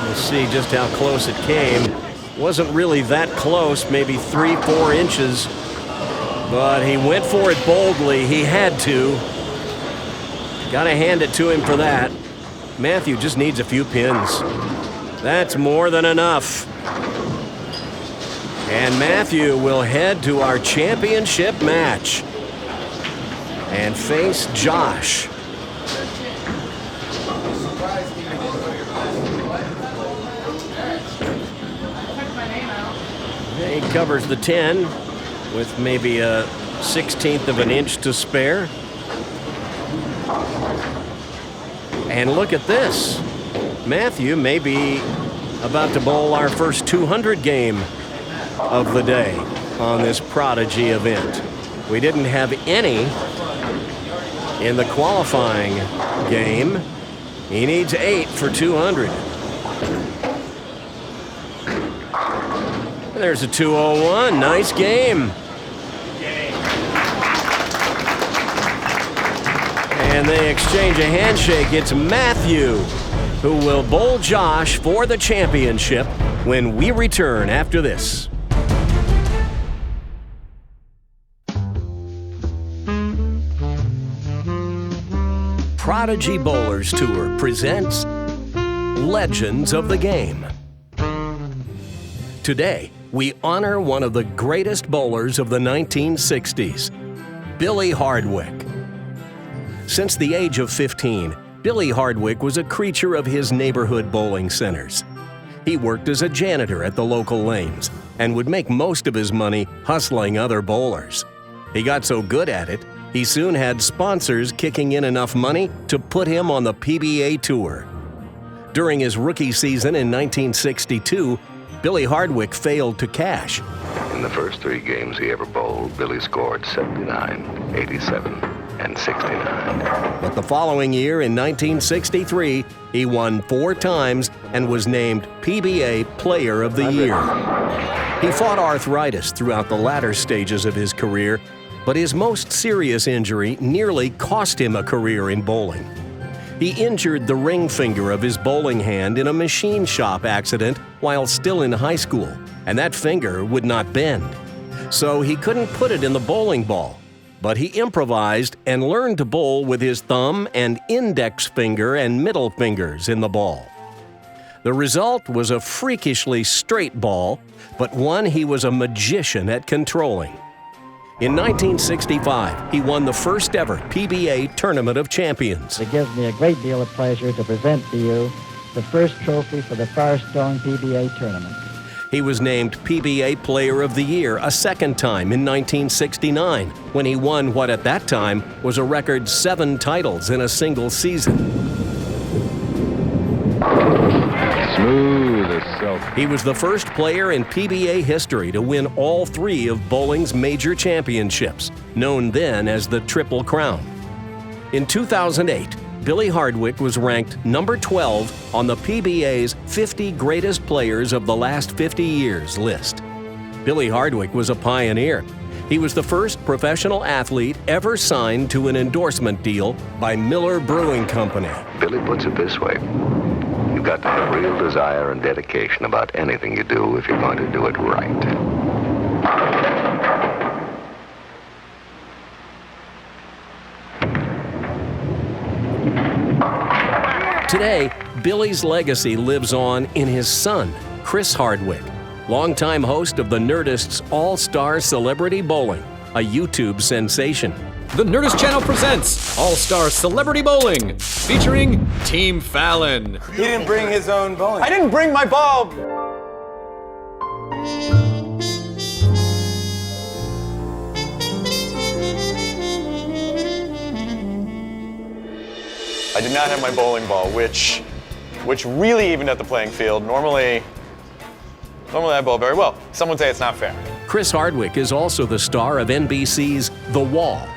We'll see just how close it came. Wasn't really that close, maybe 3-4 inches. But he went for it boldly. He had to. Got to hand it to him for that. Matthew just needs a few pins. That's more than enough. And Matthew will head to our championship match and face Josh. He covers the 10 with maybe a 1/16 of an inch to spare. And look at this. Matthew may be about to bowl our first 200 game of the day on this Prodigy event. We didn't have any in the qualifying game. He needs 8 for 200. There's a 201. Nice game. And they exchange a handshake. It's Matthew who will bowl Josh for the championship when we return after this. Prodigy Bowlers Tour presents Legends of the Game. Today, we honor one of the greatest bowlers of the 1960s, Billy Hardwick. Since the age of 15, Billy Hardwick was a creature of his neighborhood bowling centers. He worked as a janitor at the local lanes and would make most of his money hustling other bowlers. He got so good at it, he soon had sponsors kicking in enough money to put him on the PBA Tour. During his rookie season in 1962, Billy Hardwick failed to cash. In the first 3 games he ever bowled, Billy scored 79, 87, and 69. But the following year, in 1963, he won 4 times and was named PBA Player of the Year. He fought arthritis throughout the latter stages of his career, but his most serious injury nearly cost him a career in bowling. He injured the ring finger of his bowling hand in a machine shop accident while still in high school, and that finger would not bend. So he couldn't put it in the bowling ball, but he improvised and learned to bowl with his thumb and index finger and middle fingers in the ball. The result was a freakishly straight ball, but one he was a magician at controlling. In 1965, he won the first ever PBA Tournament of Champions. It gives me a great deal of pleasure to present to you the first trophy for the Firestone PBA Tournament. He was named PBA Player of the Year a second time in 1969, when he won what at that time was a record 7 titles in a single season. Smooth as silk. He was the first player in PBA history to win all 3 of bowling's major championships, known then as the Triple Crown. In 2008, Billy Hardwick was ranked number 12 on the PBA's 50 Greatest Players of the Last 50 Years list. Billy Hardwick was a pioneer. He was the first professional athlete ever signed to an endorsement deal by Miller Brewing Company. Billy puts it this way. You've got to have real desire and dedication about anything you do if you're going to do it right. Today, Billy's legacy lives on in his son, Chris Hardwick, longtime host of the Nerdist's All-Star Celebrity Bowling, a YouTube sensation. The Nerdist Channel presents All-Star Celebrity Bowling, featuring Team Fallon. He didn't bring his own bowling. I didn't bring my bulb! I did not have my bowling ball, which really evened out the playing field. Normally I bowl very well. Some would say it's not fair. Chris Hardwick is also the star of NBC's The Wall.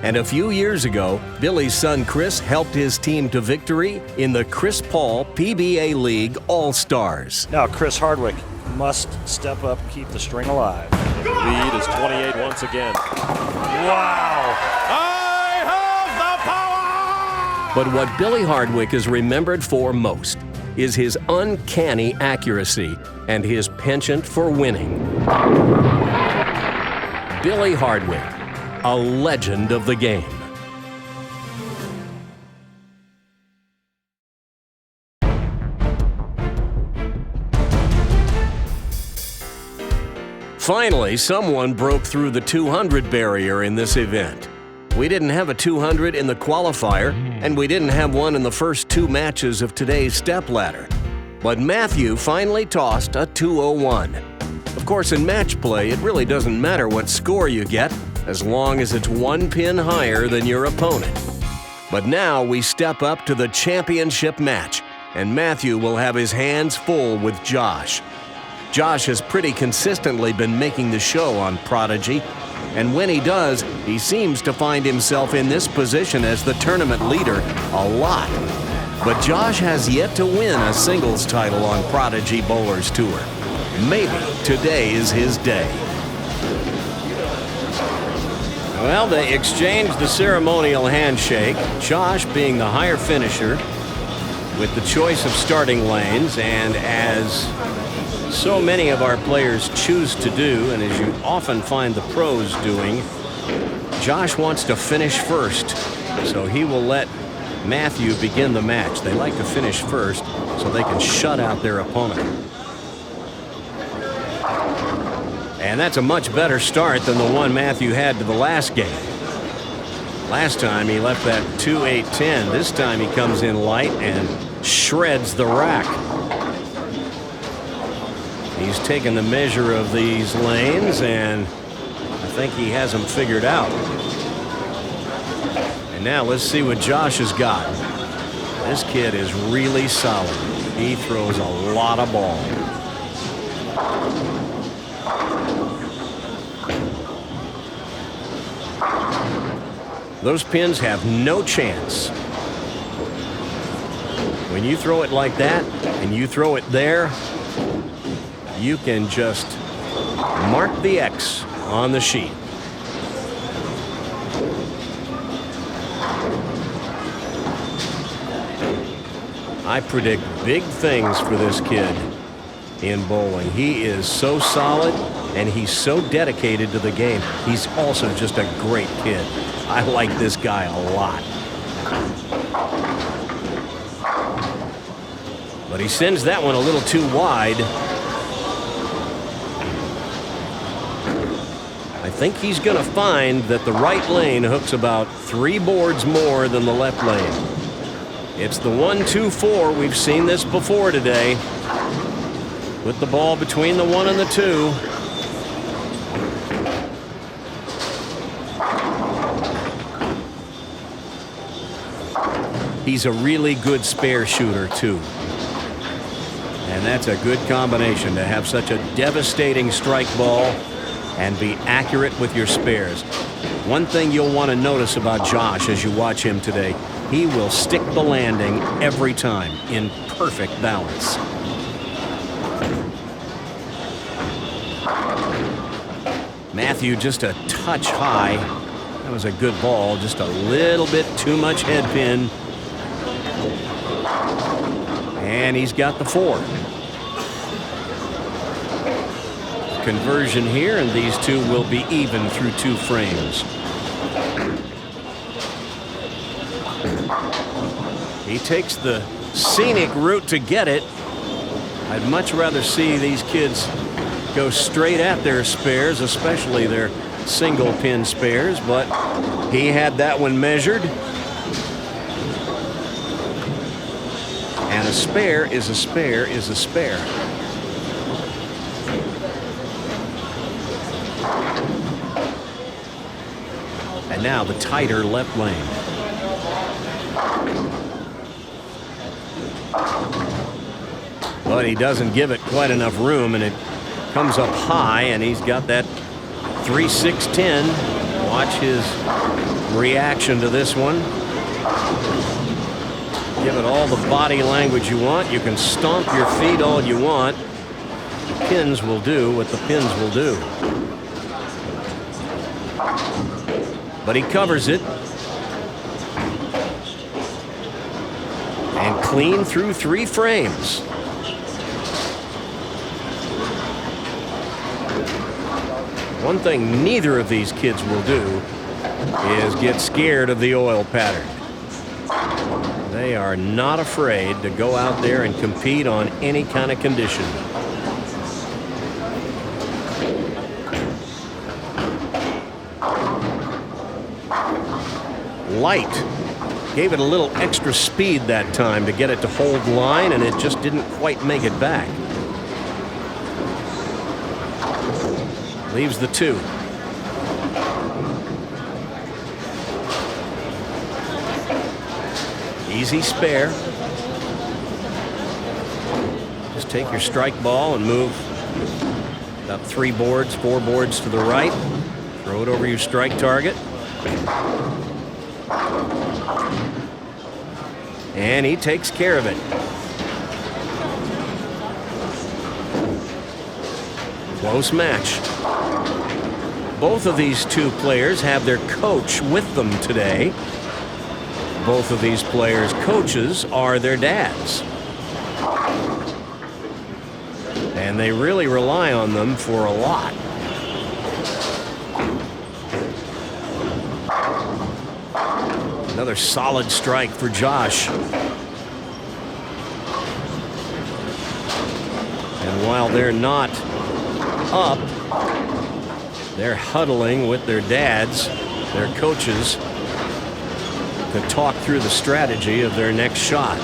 And a few years ago, Billy's son Chris helped his team to victory in the Chris Paul PBA League All-Stars. Now Chris Hardwick must step up, keep the string alive. The lead is 28 once again. Wow! I have the power! But what Billy Hardwick is remembered for most is his uncanny accuracy and his penchant for winning. Billy Hardwick, a legend of the game. Finally, someone broke through the 200 barrier in this event. We didn't have a 200 in the qualifier, and we didn't have one in the first 2 matches of today's stepladder. But Matthew finally tossed a 201. Of course, in match play, it really doesn't matter what score you get, as long as it's 1 pin higher than your opponent. But now we step up to the championship match, and Matthew will have his hands full with Josh. Josh has pretty consistently been making the show on Prodigy, and when he does, he seems to find himself in this position as the tournament leader a lot. But Josh has yet to win a singles title on Prodigy Bowlers Tour. Maybe today is his day. Well, they exchanged the ceremonial handshake, Josh being the higher finisher with the choice of starting lanes, and as so many of our players choose to do, and as you often find the pros doing, Josh wants to finish first, so he will let Matthew begin the match. They like to finish first so they can shut out their opponent. And that's a much better start than the one Matthew had to the last game. Last time he left that 2-8-10. This time he comes in light and shreds the rack. He's taken the measure of these lanes, and I think he has them figured out. And now let's see what Josh has got. This kid is really solid. He throws a lot of ball. Those pins have no chance. When you throw it like that, and you throw it there, you can just mark the X on the sheet. I predict big things for this kid in bowling. He is so solid, and he's so dedicated to the game. He's also just a great kid. I like this guy a lot. But he sends that one a little too wide. I think he's going to find that the right lane hooks about 3 boards more than the left lane. It's the 1-2-4. We've seen this before today. Put the ball between the 1 and the 2. He's a really good spare shooter, too. And that's a good combination to have such a devastating strike ball and be accurate with your spares. One thing you'll want to notice about Josh as you watch him today, he will stick the landing every time in perfect balance. Matthew just a touch high. That was a good ball, just a little bit too much head pin. And he's got the 4. Conversion here, and these two will be even through 2 frames. He takes the scenic route to get it. I'd much rather see these kids go straight at their spares, especially their single pin spares, but he had that one measured. And a spare is a spare is a spare. And now the tighter left lane. But he doesn't give it quite enough room, and it comes up high, and he's got that 3-6-10. Watch his reaction to this one. Give it all the body language you want. You can stomp your feet all you want. The pins will do what the pins will do. But he covers it. And clean through 3 frames. One thing neither of these kids will do is get scared of the oil pattern. They are not afraid to go out there and compete on any kind of condition. Light. Gave it a little extra speed that time to get it to hold line, and it just didn't quite make it back. Leaves the 2. Easy spare. Just take your strike ball and move about 3 boards, 4 boards to the right. Throw it over your strike target. And he takes care of it. Close match. Both of these 2 players have their coach with them today. Both of these players' coaches are their dads. And they really rely on them for a lot. Another solid strike for Josh. And while they're not up, they're huddling with their dads, their coaches, to talk through the strategy of their next shot.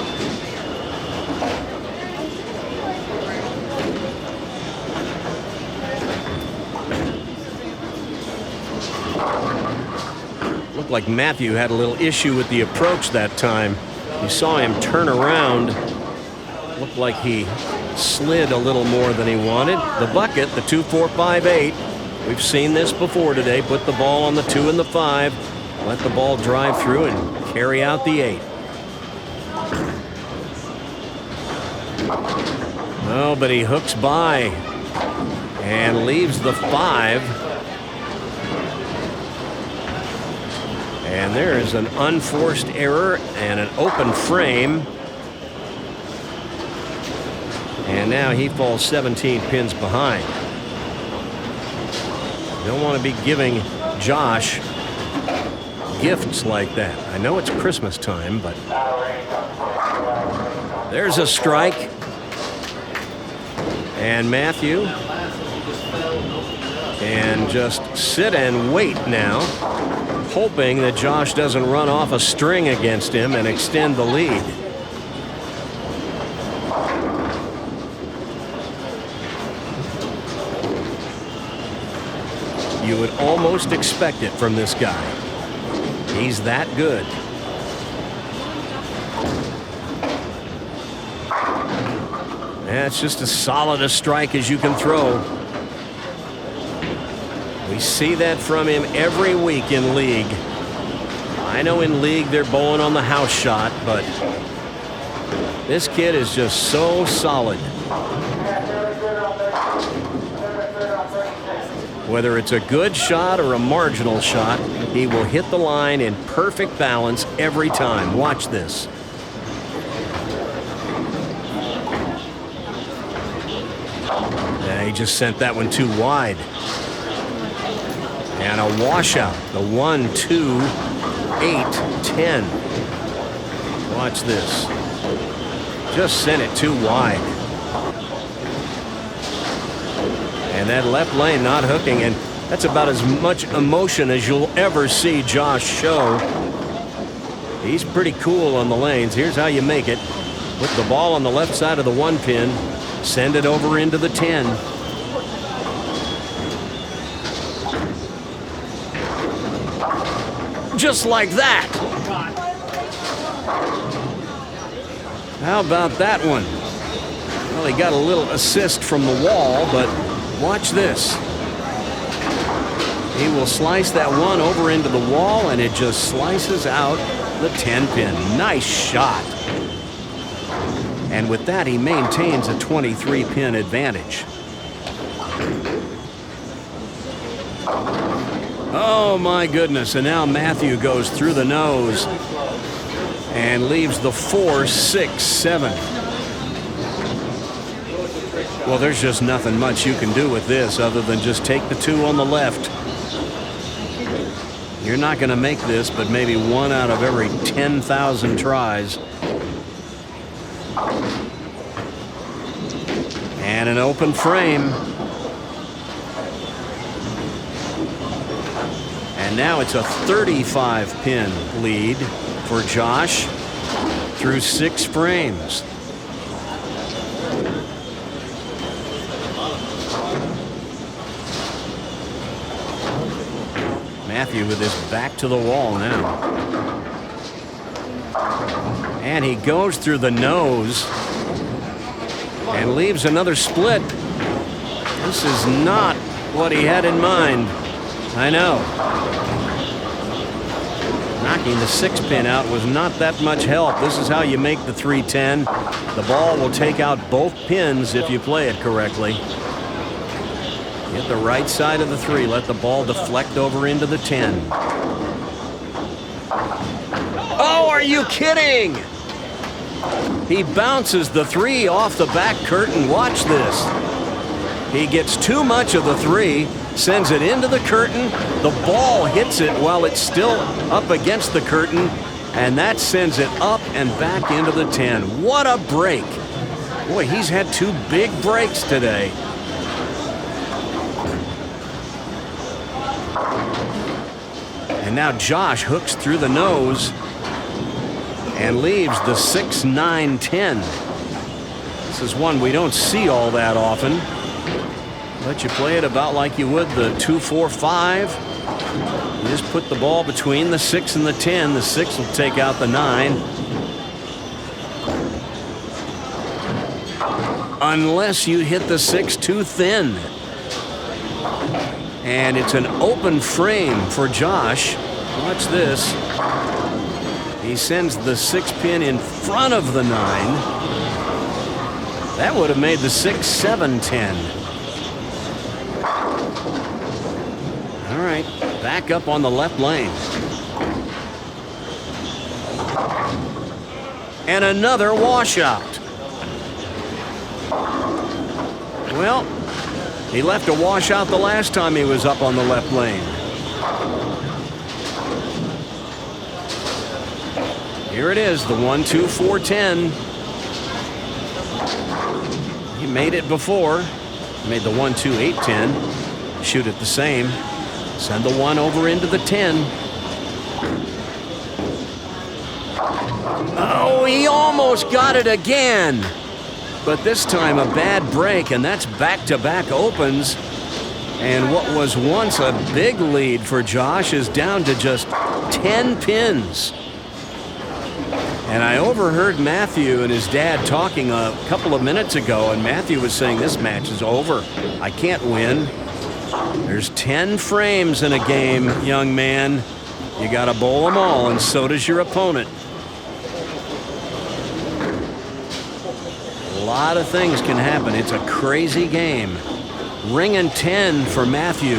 Looked like Matthew had a little issue with the approach that time. You saw him turn around. Looked like he slid a little more than he wanted. The bucket, the 2-4-5-8. We've seen this before today. Put the ball on the 2 and the 5. Let the ball drive through and carry out the 8. Oh, but he hooks by and leaves the 5. And there is an unforced error and an open frame. And now he falls 17 pins behind. Don't want to be giving Josh gifts like that. I know it's Christmas time, but there's a strike. And Matthew can just sit and wait now, hoping that Josh doesn't run off a string against him and extend the lead. You would almost expect it from this guy. He's that good. That's just as solid a strike as you can throw. We see that from him every week in league. I know in league they're bowling on the house shot, but this kid is just so solid. Whether it's a good shot or a marginal shot, he will hit the line in perfect balance every time. Watch this. Yeah, he just sent that one too wide. And a washout. The 1, 2, 8, 10. Watch this. Just sent it too wide. And that left lane not hooking, and that's about as much emotion as you'll ever see Josh show. He's pretty cool on the lanes. Here's how you make it. Put the ball on the left side of the 1 pin, send it over into the 10. Just like that. How about that one? Well, he got a little assist from the wall, but watch this. He will slice that one over into the wall, and it just slices out the 10 pin. Nice shot. And with that, he maintains a 23 pin advantage. Oh my goodness, and now Matthew goes through the nose and leaves the 4, 6, 7. Well, there's just nothing much you can do with this other than just take the 2 on the left. You're not going to make this, but maybe 1 out of every 10,000 tries. And an open frame. And now it's a 35 pin lead for Josh through 6 frames. Matthew with his back to the wall now. And he goes through the nose and leaves another split. This is not what he had in mind. I know. Knocking the 6 pin out was not that much help. This is how you make the 310. The ball will take out both pins if you play it correctly. Hit the right side of the 3. Let the ball deflect over into the 10. Oh, are you kidding? He bounces the 3 off the back curtain. Watch this. He gets too much of the 3, sends it into the curtain. The ball hits it while it's still up against the curtain, and that sends it up and back into the 10. What a break. Boy, he's had 2 big breaks today. And now Josh hooks through the nose and leaves the 6, 9, 10. This is one we don't see all that often. But you play it about like you would the 2, 4, 5. You just put the ball between the 6 and the 10. The 6 will take out the 9. Unless you hit the 6 too thin. And it's an open frame for Josh. Watch this. He sends the 6 pin in front of the 9. That would have made the 6, 7, 10. All right, back up on the left lane. And another washout. Well, he left a washout the last time he was up on the left lane. Here it is, the 1, 2, 4, 10. He made it before. Made the 1-2, 8-10. Shoot it the same. Send the 1 over into the 10. Oh, he almost got it again. But this time a bad break, and that's back-to-back opens. And what was once a big lead for Josh is down to just 10 pins. And I overheard Matthew and his dad talking a couple of minutes ago, and Matthew was saying this match is over. I can't win. There's 10 frames in a game, young man. You got to bowl them all, and so does your opponent. A lot of things can happen. It's a crazy game. Ringing 10 for Matthew.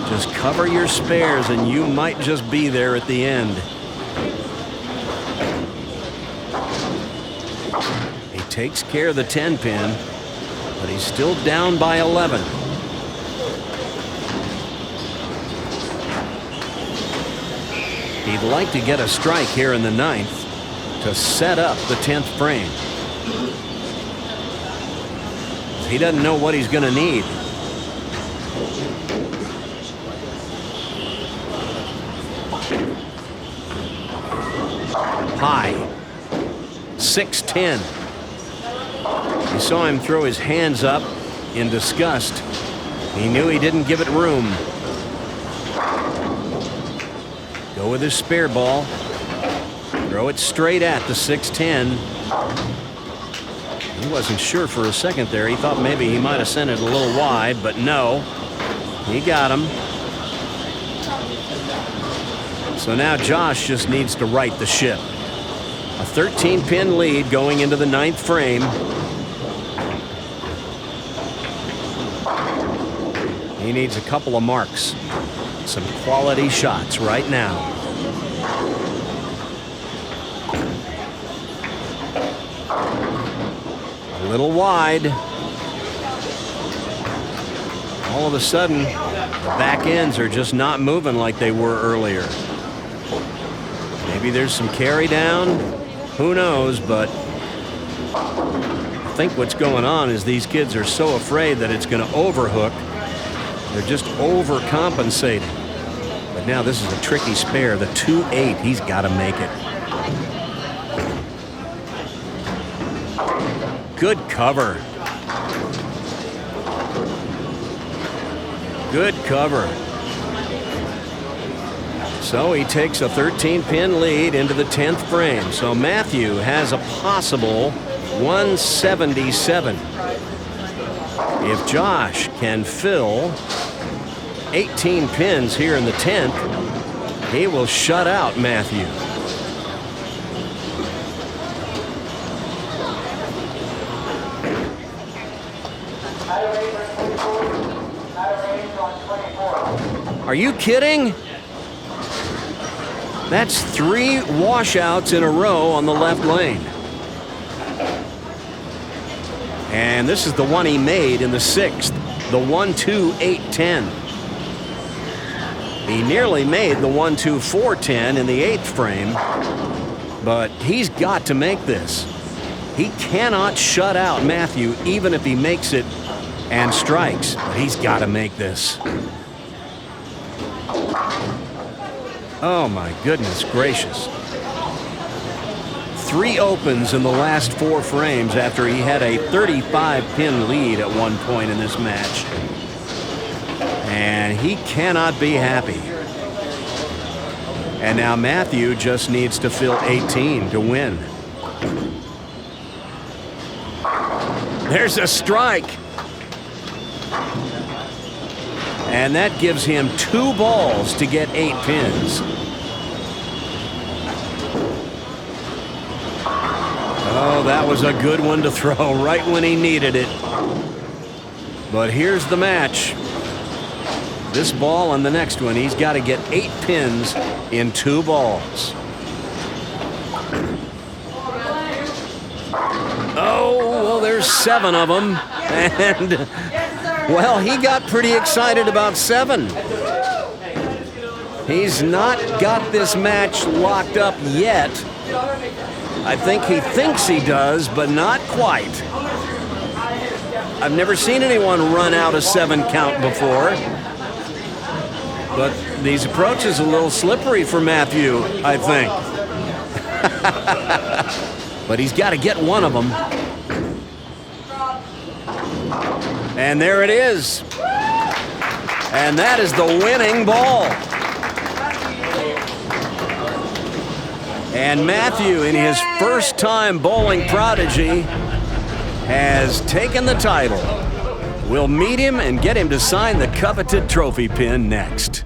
Just cover your spares, and you might just be there at the end. He takes care of the 10 pin, but he's still down by 11. He'd like to get a strike here in the 9th to set up the 10th frame. He doesn't know what he's going to need. High. 6-10. You saw him throw his hands up in disgust. He knew he didn't give it room. Go with his spare ball. Throw it straight at the 6-10. He wasn't sure for a second there. He thought maybe he might have sent it a little wide, but no. He got him. So now Josh just needs to right the ship. A 13-pin lead going into the 9th frame. He needs a couple of marks. Some quality shots right now. A little wide. All of a sudden, the back ends are just not moving like they were earlier. Maybe there's some carry down. Who knows, but I think what's going on is these kids are so afraid that it's going to overhook. They're just overcompensating. But now this is a tricky spare. The 2-8, he's got to make it. Good cover. Good cover. So he takes a 13-pin lead into the 10th frame. So Matthew has a possible 177. If Josh can fill 18 pins here in the 10th, he will shut out Matthew. Are you kidding? That's 3 washouts in a row on the left lane. And this is the one he made in the 6th, the 1-2, 8-10. He nearly made the 1-2, 4-10 in the 8th frame, but he's got to make this. He cannot shut out Matthew even if he makes it and strikes, but he's got to make this. Oh my goodness gracious. 3 opens in the last 4 frames after he had a 35-pin lead at one point in this match. And he cannot be happy. And now Matthew just needs to fill 18 to win. There's a strike. And that gives him 2 balls to get 8 pins. Oh, that was a good one to throw right when he needed it. But here's the match. This ball and the next one, he's got to get 8 pins in 2 balls. Oh, well, there's 7 of them. And, well, he got pretty excited about 7. He's not got this match locked up yet. I think he thinks he does, but not quite. I've never seen anyone run out a 7 count before. But these approaches a little slippery for Matthew, I think. But he's got to get one of them. And there it is. And that is the winning ball. And Matthew, in his first time bowling Prodigy, has taken the title. We'll meet him and get him to sign the coveted trophy pin next.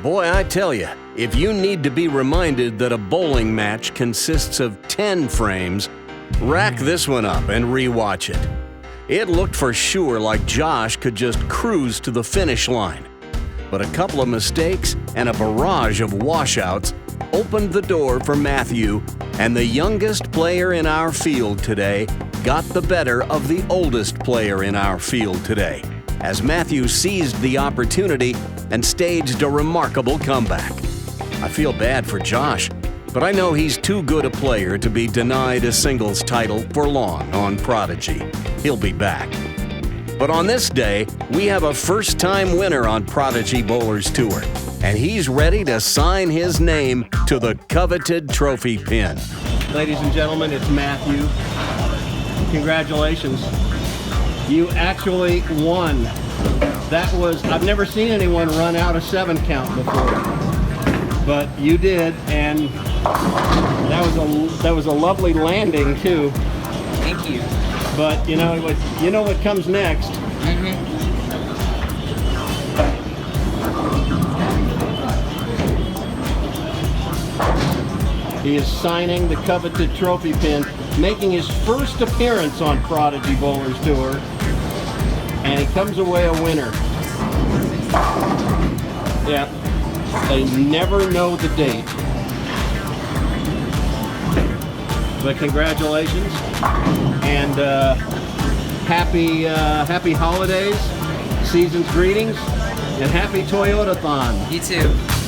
Boy, I tell you, if you need to be reminded that a bowling match consists of 10 frames, rack this one up and rewatch it. It looked for sure like Josh could just cruise to the finish line. But a couple of mistakes and a barrage of washouts opened the door for Matthew, and the youngest player in our field today got the better of the oldest player in our field today, as Matthew seized the opportunity and staged a remarkable comeback. I feel bad for Josh, but I know he's too good a player to be denied a singles title for long on Prodigy. He'll be back. But on this day, we have a first-time winner on Prodigy Bowlers Tour, and he's ready to sign his name to the coveted trophy pin. Ladies and gentlemen, it's Matthew. Congratulations. You actually won. That was, I've never seen anyone run out a 7 count before, but you did, and that was a lovely landing too. Thank you. But you know what comes next. He is signing the coveted trophy pin, making his first appearance on Prodigy Bowlers Tour, and he comes away a winner. Yeah, they never know the date. But congratulations, and happy holidays, season's greetings, and happy Toyota-thon. You too.